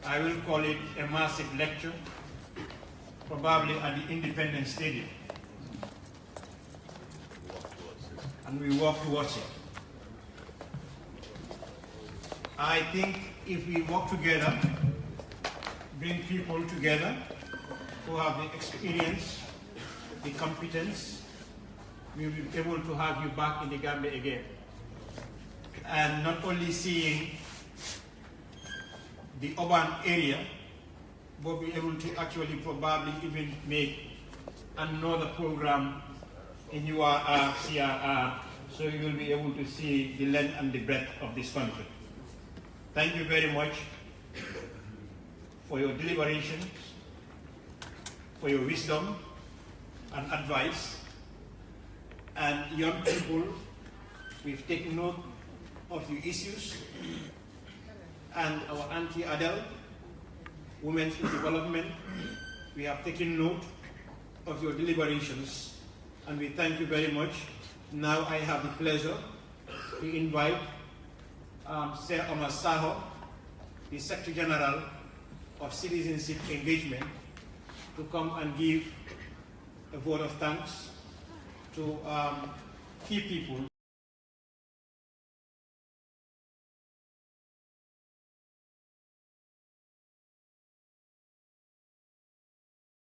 I will call it a massive lecture, probably at the Independence Stadium. And we work towards it. I think if we work together, bring people together who have the experience, the competence, we will be able to have you back in the Gambia again. And not only seeing the urban area, but be able to actually probably even make another program in URR, CRR, so you will be able to see the length and the breadth of this country. Thank you very much for your deliberations, for your wisdom and advice. And young people, we've taken note of your issues, and our anti-adult, women in development, we have taken note of your deliberations, and we thank you very much. Now I have the pleasure to invite Sir Omar Saho, the Secretary General of Citizenship Engagement, to come and give a vote of thanks to key people